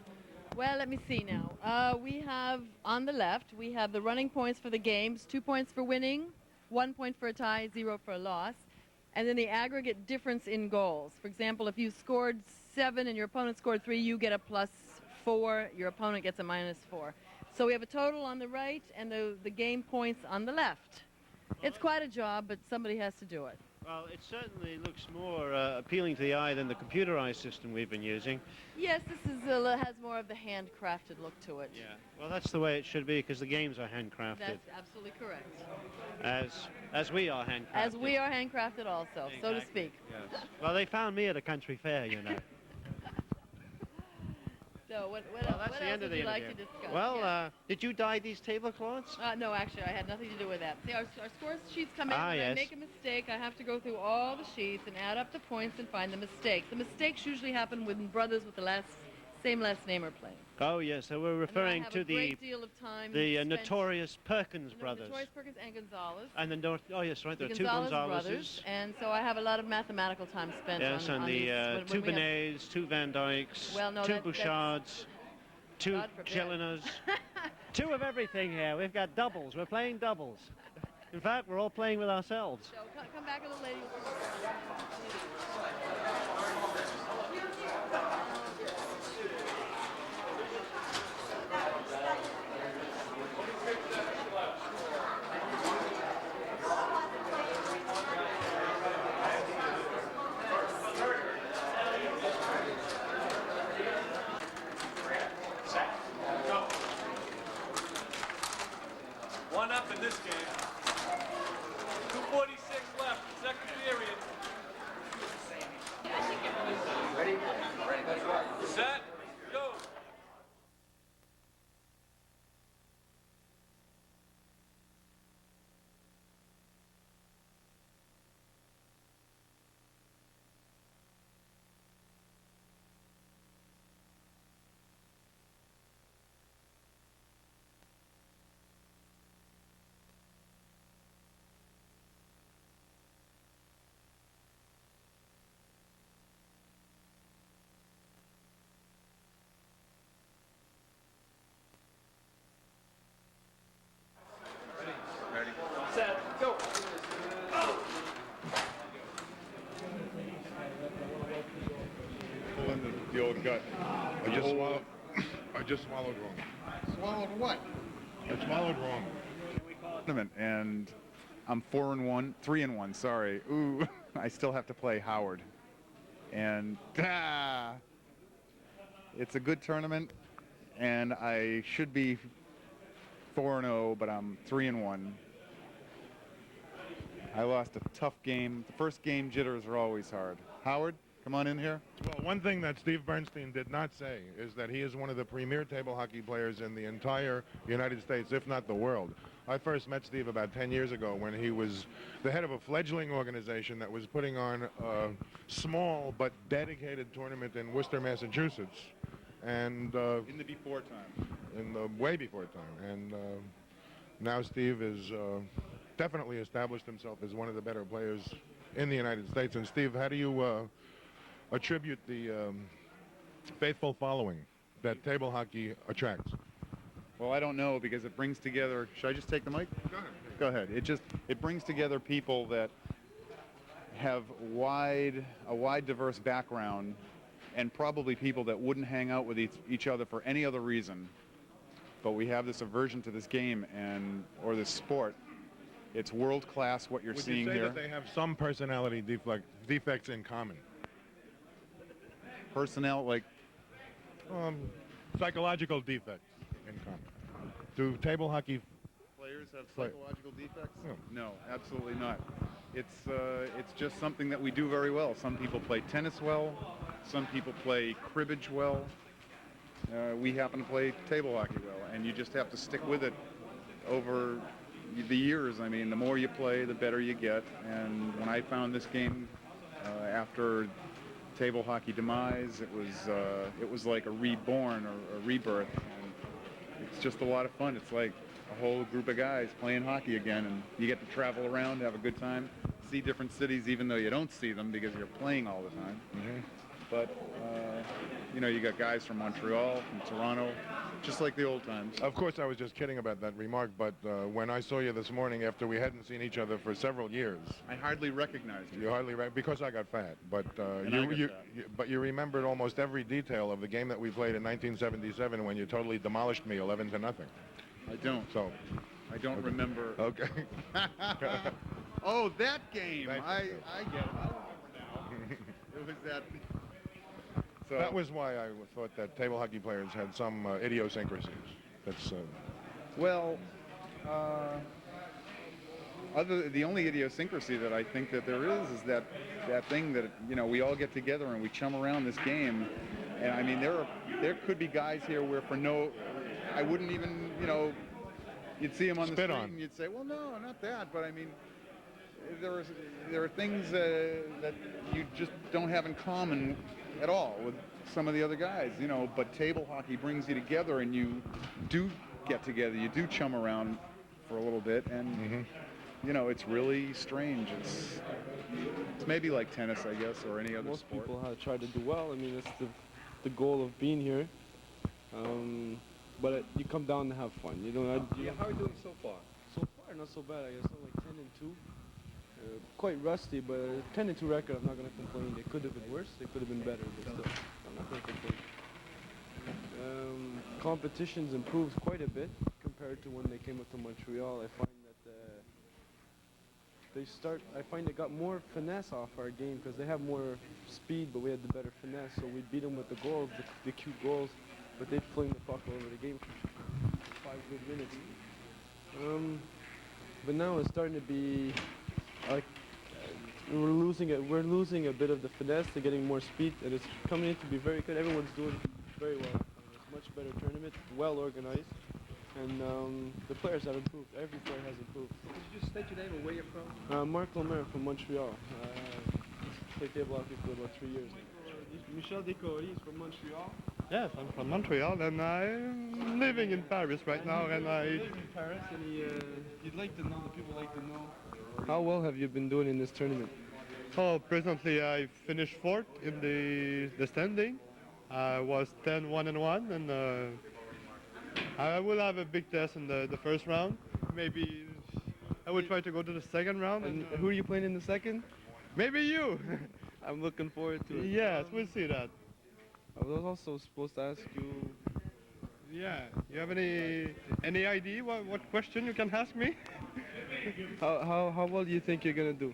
Well, let me see now. We have, on the left, we have the running points for the games, 2 points for winning, 1 point for a tie, 0 for a loss. And then the aggregate difference in goals. For example, if you scored 7 and your opponent scored 3, you get a +4, your opponent gets a -4. So we have a total on the right and the game points on the left. It's quite a job, but somebody has to do it. Well, it certainly looks more appealing to the eye than the computerized system we've been using. Yes, this is has more of the handcrafted look to it. Yeah. Well, that's the way it should be because the games are handcrafted. That's absolutely correct. As we are handcrafted. As we are handcrafted also, so to speak. Yes. Well, they found me at a country fair, you know. So what else would you like to discuss? Well, yes. Did you dye these tablecloths? No, actually, I had nothing to do with that. See, our score sheets come in, and yes. I make a mistake. I have to go through all the sheets and add up the points and find the mistakes. The mistakes usually happen when brothers with the same last name are playing. Oh, yes. So we're referring to the notorious Perkins brothers. Notorious Perkins and Gonzalez. And oh, yes, right. There are two Gonzalez Gonzaleses. Brothers, and so I have a lot of mathematical time spent yes, on these. Yes, and the two when Benets, two Van Dykes, well, no, two Bouchards, two Chelinas. Two of everything here. We've got doubles. We're playing doubles. In fact, we're all playing with ourselves. So come back a little later. One up in this game. 2:46 left, second period. Ready? Set, go. Ready? Set, go. Pull in the old gut. I just swallowed. I just swallowed wrong. Swallowed what? I swallowed wrong. And I'm 4-1, 3-1. Sorry. Ooh, I still have to play Howard, and it's a good tournament, and I should be 4-0, but I'm 3-1. I lost a tough game. The first game jitters are always hard. Howard, come on in here. Well, one thing that Steve Bernstein did not say is that he is one of the premier table hockey players in the entire United States, if not the world. I first met Steve about 10 years ago when he was the head of a fledgling organization that was putting on a small but dedicated tournament in Worcester, Massachusetts. And in the before time. In the way before time. And now Steve is definitely established himself as one of the better players in the United States. And Steve, how do you attribute the faithful following that table hockey attracts? Well, I don't know, because it brings together, should I just take the mic? Go ahead. Go ahead. It brings together people that have a wide diverse background, and probably people that wouldn't hang out with each other for any other reason. But we have this aversion to this game or this sport. It's world class what you're seeing here. Would you say that they have some personality defects in common? Personnel, like? Psychological defects. in common. Do table hockey Players have Play- psychological defects? No. No, absolutely not. It's just something that we do very well. Some people play tennis well. Some people play cribbage well. We happen to play table hockey well, and you just have to stick with it over the years. I mean, the more you play, the better you get. And when I found this game after table hockey demise, it was like a reborn or a rebirth. And it's just a lot of fun. It's like a whole group of guys playing hockey again, and you get to travel around, have a good time, see different cities, even though you don't see them because you're playing all the time. Mm-hmm. But you know, you got guys from Montreal, from Toronto, just like the old times. Of course, I was just kidding about that remark, but when I saw you this morning after we hadn't seen each other for several years, I hardly recognized you. you hardly because I got fat, but And I got fat. you remembered almost every detail of the game that we played in 1977 when you totally demolished me 11-0. I don't. So I don't okay. remember. Okay. Oh, that game. Thank I you. get it. I remember now. It was that. So That was why I thought that table hockey players had some idiosyncrasies. That's well. The only idiosyncrasy that I think that there is that thing that, you know, we all get together and we chum around this game, and I mean there could be guys here where I wouldn't even, you know, you'd see them on the Spit street on. and you'd say, well, no, not that, but I mean there are things that you just don't have in common at all with some of the other guys, you know. But table hockey brings you together, and you do get together, you do chum around for a little bit, and you know, it's really strange. It's maybe like tennis, I guess, or any other Most sport. people have tried to do well. I mean, that's the goal of being here. But you come down to have fun. You don't. How are you doing so far? So far, not so bad. I guess I'm like 10-2. Quite rusty, but 10-2 record. I'm not gonna complain. It could have been worse. It could have been better, but still, I'm not gonna complain. Competition's improved quite a bit compared to when they came up to Montreal. I find that I find they got more finesse off our game because they have more speed, but we had the better finesse. So we beat them with the goals, the cute goals, but they'd fling the puck all over the game for 5 good minutes. But now it's starting to be like we're losing a bit of the finesse. They're getting more speed, and it's coming in to be very good. Everyone's doing very well. It's a much better tournament, well organized, and the players have improved. Every player has improved. Could you just state your name and where you're from? Marc Lemaire from Montreal. Played table hockey for about 3 years. Michel Decory is from Montreal. Yes, I'm from Montreal, and I'm living in Paris right now, and I live in Paris, and you'd like to know, the people like to know, how well have you been doing in this tournament? Oh, presently I finished fourth in the standing. I was 10-1-1, and I will have a big test in the first round. Maybe I will try to go to the second round. And who are you playing in the second? Maybe you. I'm looking forward to it. Yes, we'll see that. I was also supposed to ask you. Yeah, you have any idea what question you can ask me? How well do you think you're gonna do?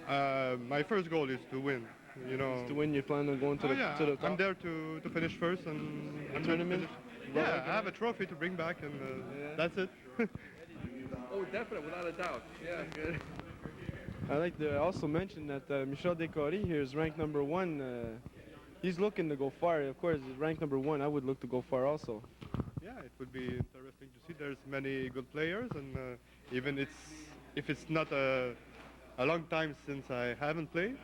My first goal is to win. You know. To win, you plan on going to the top? I'm there to finish first, and I'm tournament. Yeah, I have a trophy to bring back, and that's it. Oh, definitely, without a doubt. Yeah, good. I like to also mention that Michel Decory here is ranked number 1. He's looking to go far. Of course, he's ranked number 1. I would look to go far also. Yeah, it would be interesting to see. There's many good players, and even if it's not a long time since I haven't played,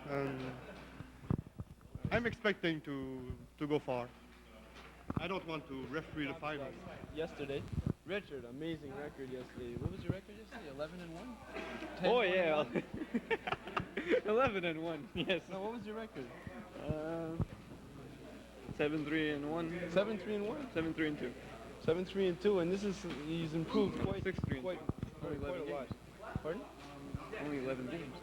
I'm expecting to go far. I don't want to referee the finals. Yesterday, Richard, amazing record yesterday. What was your record yesterday? 11-1? Oh yeah, 11-1. Yes. No, what was your record? 7-3-1. 7-3-1. 7-3-2. 7-3-2, and he's improved quite 6-3. quite a lot. Pardon? Only 11 games.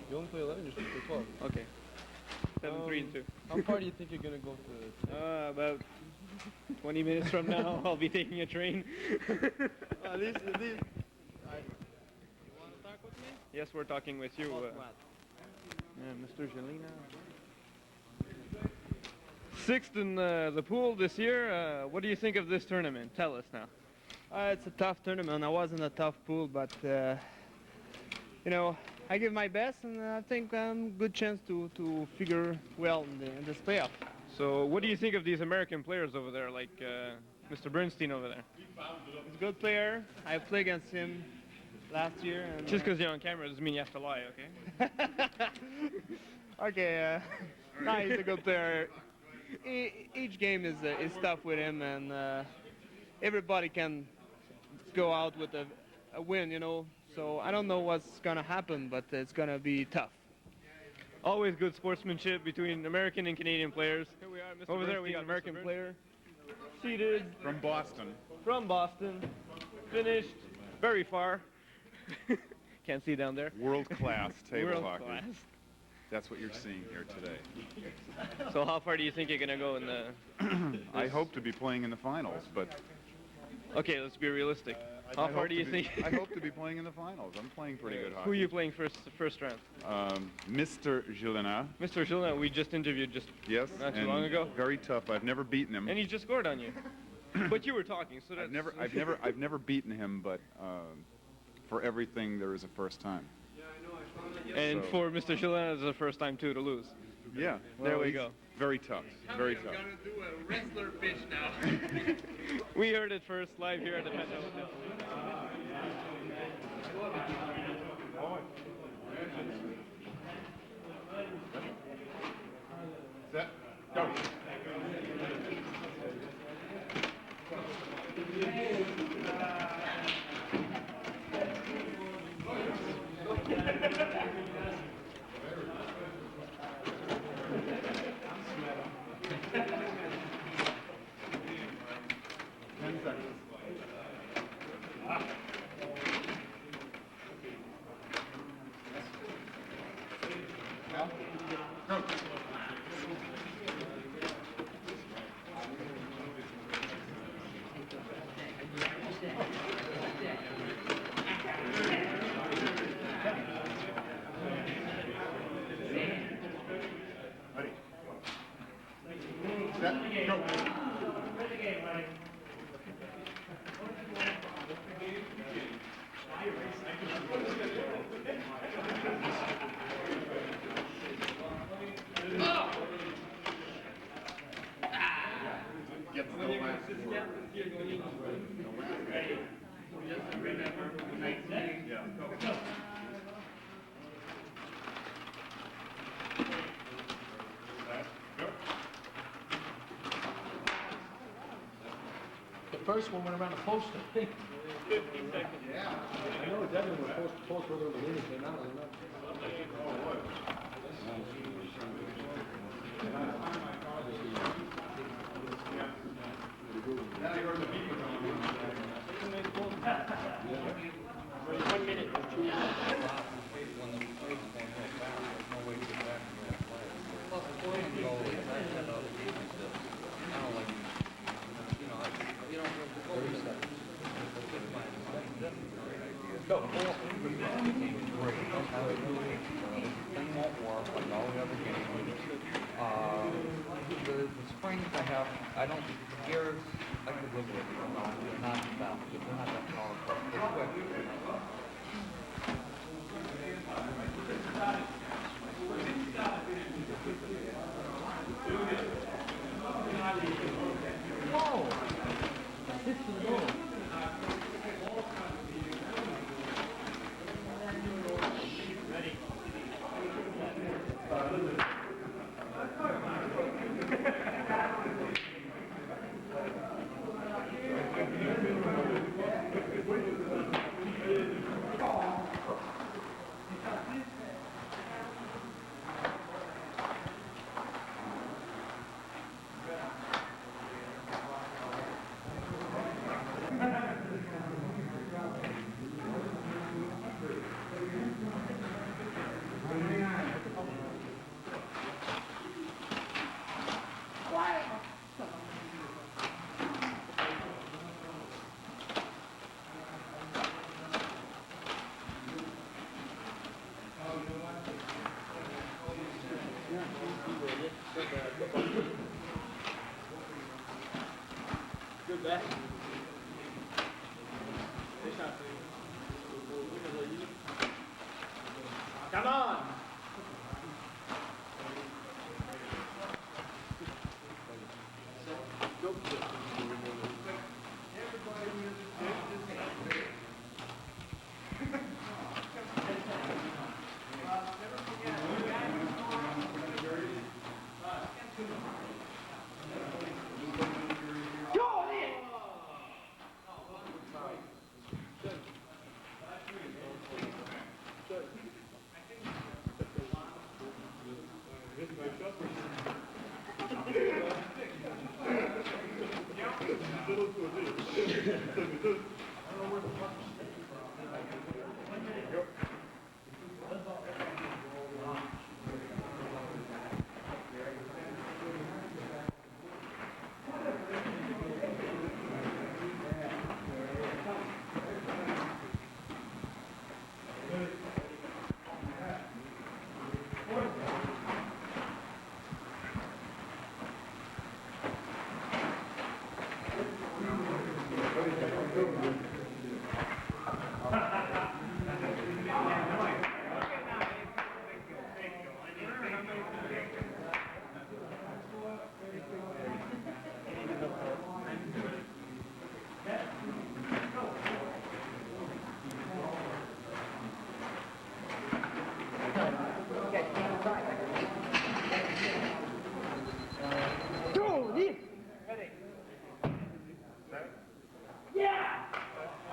You only play 11. You're supposed to play 12. Okay. 7-3-2. How far do you think you're gonna go to? About 20 minutes from now, I'll be taking a train. At least. You want to talk with me? Yes, we're talking with you. Mr. Jelena. Sixth in the pool this year. What do you think of this tournament? Tell us now. It's a tough tournament. I was in a tough pool, but you know, I give my best, and I think good chance to figure well in this playoff. So what do you think of these American players over there, like Mr. Bernstein over there? He's a good player. I played against him last year. And, just because you're on camera doesn't mean you have to lie, okay? Okay. No, he's a good player. Each game is tough with him, and everybody can go out with a win, you know. So I don't know what's gonna happen, but it's gonna be tough. Always good sportsmanship between American and Canadian players. Here we are, Mr. Over there we Bernstein, got an American player, seated. From Boston. From Boston, finished very far. Can't see down there. World-class table World hockey. class. That's what you're seeing here today. So how far do you think you're gonna go in the? I hope to be playing in the finals, but. Okay, let's be realistic. How far do you think? I hope to be playing in the finals. I'm playing pretty good hockey. Who are you playing first round? Mr. Julina. Mr. Julina, we just interviewed Yes, not too and long ago. Very tough. I've never beaten him. And he just scored on you. But you were talking, so that's... I've never beaten him, but for everything there is a first time. And for Mr. Julina, it's the first time too to lose. Yeah. There we he's go. Very tough. Very tough. Gonna do a wrestler pitch now. We heard it first live here at the Penta Hotel. Set. Go. The first one went around the poster. 50 seconds. Yeah. I know it's everyone was post whether the winners came out or not. One minute. The springs I have, I don't, gears, I could live with it. They're not that, they're not that powerful. They're quick. Whoa! This is low. Come on!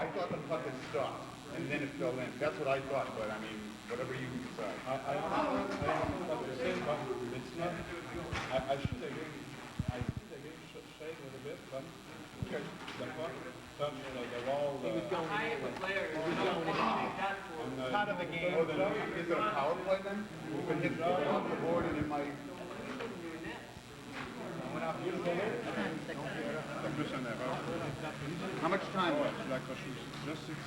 I thought the puck had stopped, and then it fell in. That's what I thought, but I mean, whatever you decide. I thought the same, but it's not. I should again shake a little bit, but okay. The puck touched the wall. He was going in with players. He was going in. Part of the game. Oh, then is it a power play then? We could hit off the board and it might. How much time left? Just 6.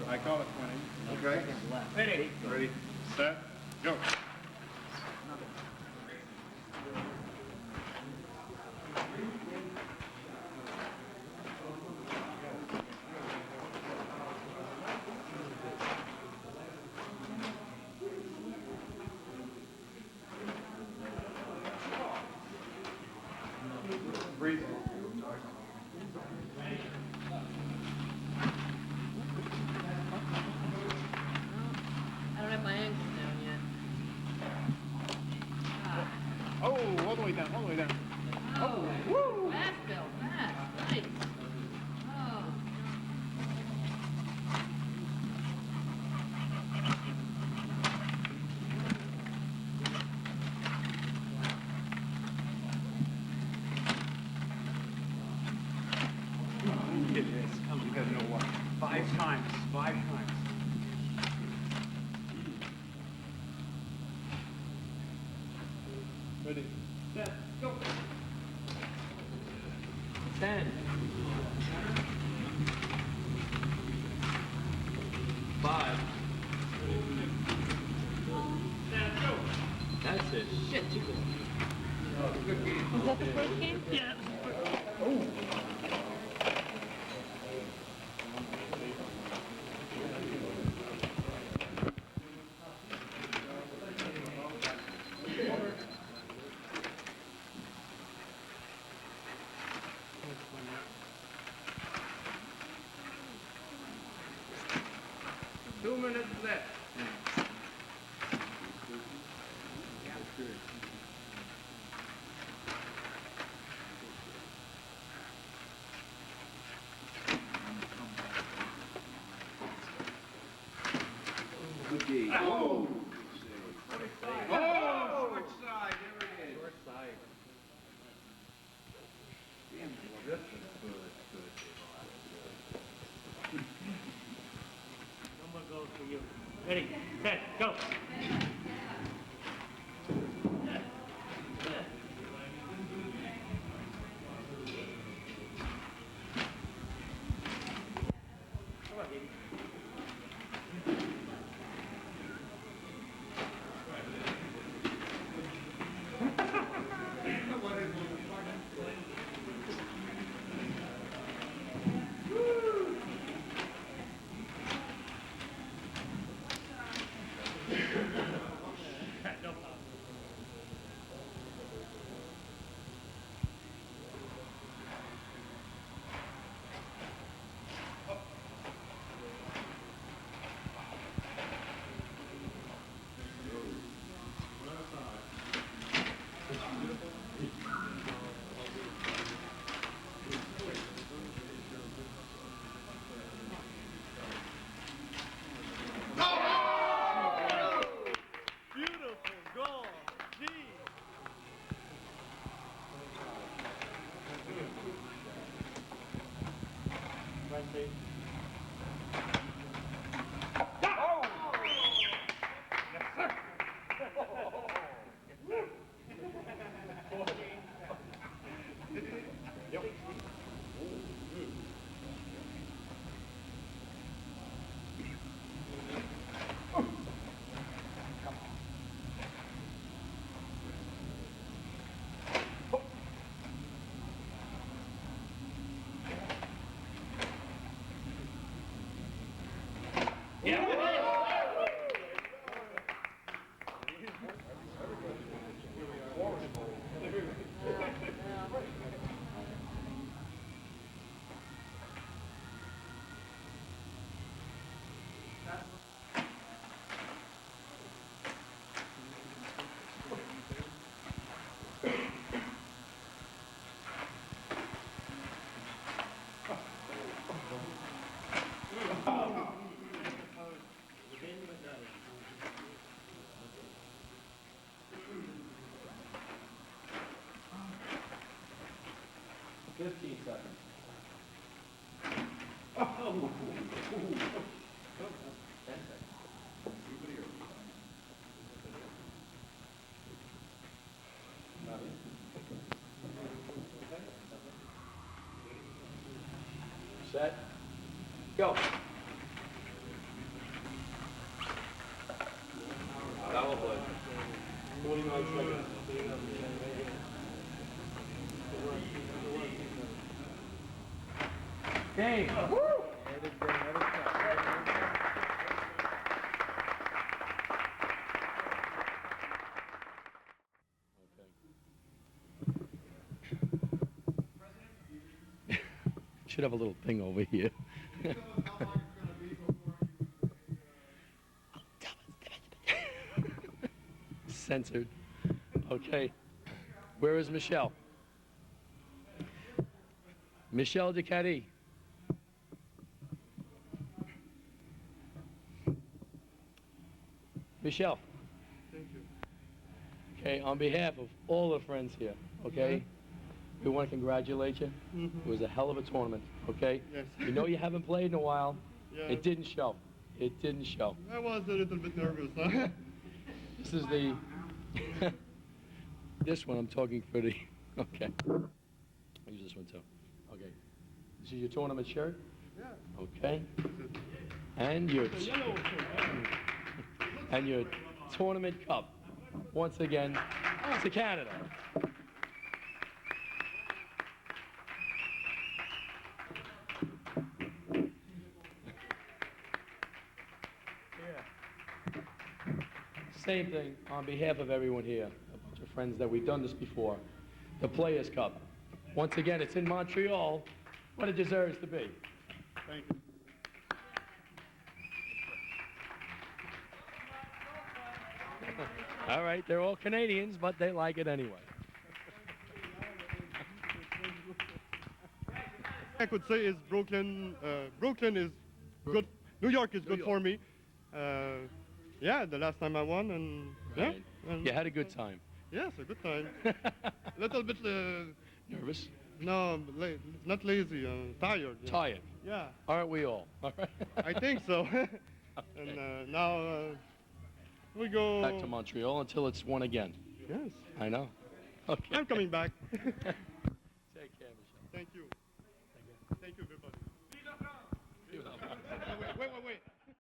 I call it 20. Okay. Ready. Ready, set, go. Breathe. I don't have my ankles down yet. Oh, all the way down, all the way down. Oh, woo! Fast, Bill, fast. Nice. Oh. Get this. You guys know what? 5 times. 5 times. Ready. Set. Go. 10. 5. That's it. Shit, you could. Was that the first game? Yeah. Oh. Two minutes left. Oh! Oh! Short side, there it is. Short side. This is good. Number goes for you. Ready, set, go. Come on, baby. 15 seconds. Set. Go. Foul play. 49 seconds. Game. Woo! Should have a little thing over here. Censored. Okay. Where is Michelle? Michelle Ducati. Michelle. Thank you. Okay, on behalf of all the friends here, okay, we want to congratulate you. It was a hell of a tournament, okay? Yes. You know you haven't played in a while. Yeah. It didn't show. It didn't show. I was a little bit nervous, huh? This is the... this one I'm talking for the... Okay. I'll use this one too. Okay. This is your tournament shirt? Yeah. Okay. And your... and your tournament cup. Once again, to Canada. Same thing on behalf of everyone here, a bunch of friends that we've done this before. The Players' Cup. Once again, it's in Montreal, what it deserves to be. Thank you. All right, they're all Canadians, but they like it anyway. I could say is Brooklyn. Brooklyn is good. New York is good for me. Yeah, the last time I won, and Right. yeah. And You had a good time. yes, a good time. A little bit Nervous? no, not lazy. Tired. Yeah. Tired? Yeah. Aren't we all? All right. I think so. And now we go Back to Montreal until it's won again. Yes. I know. Okay. I'm coming back.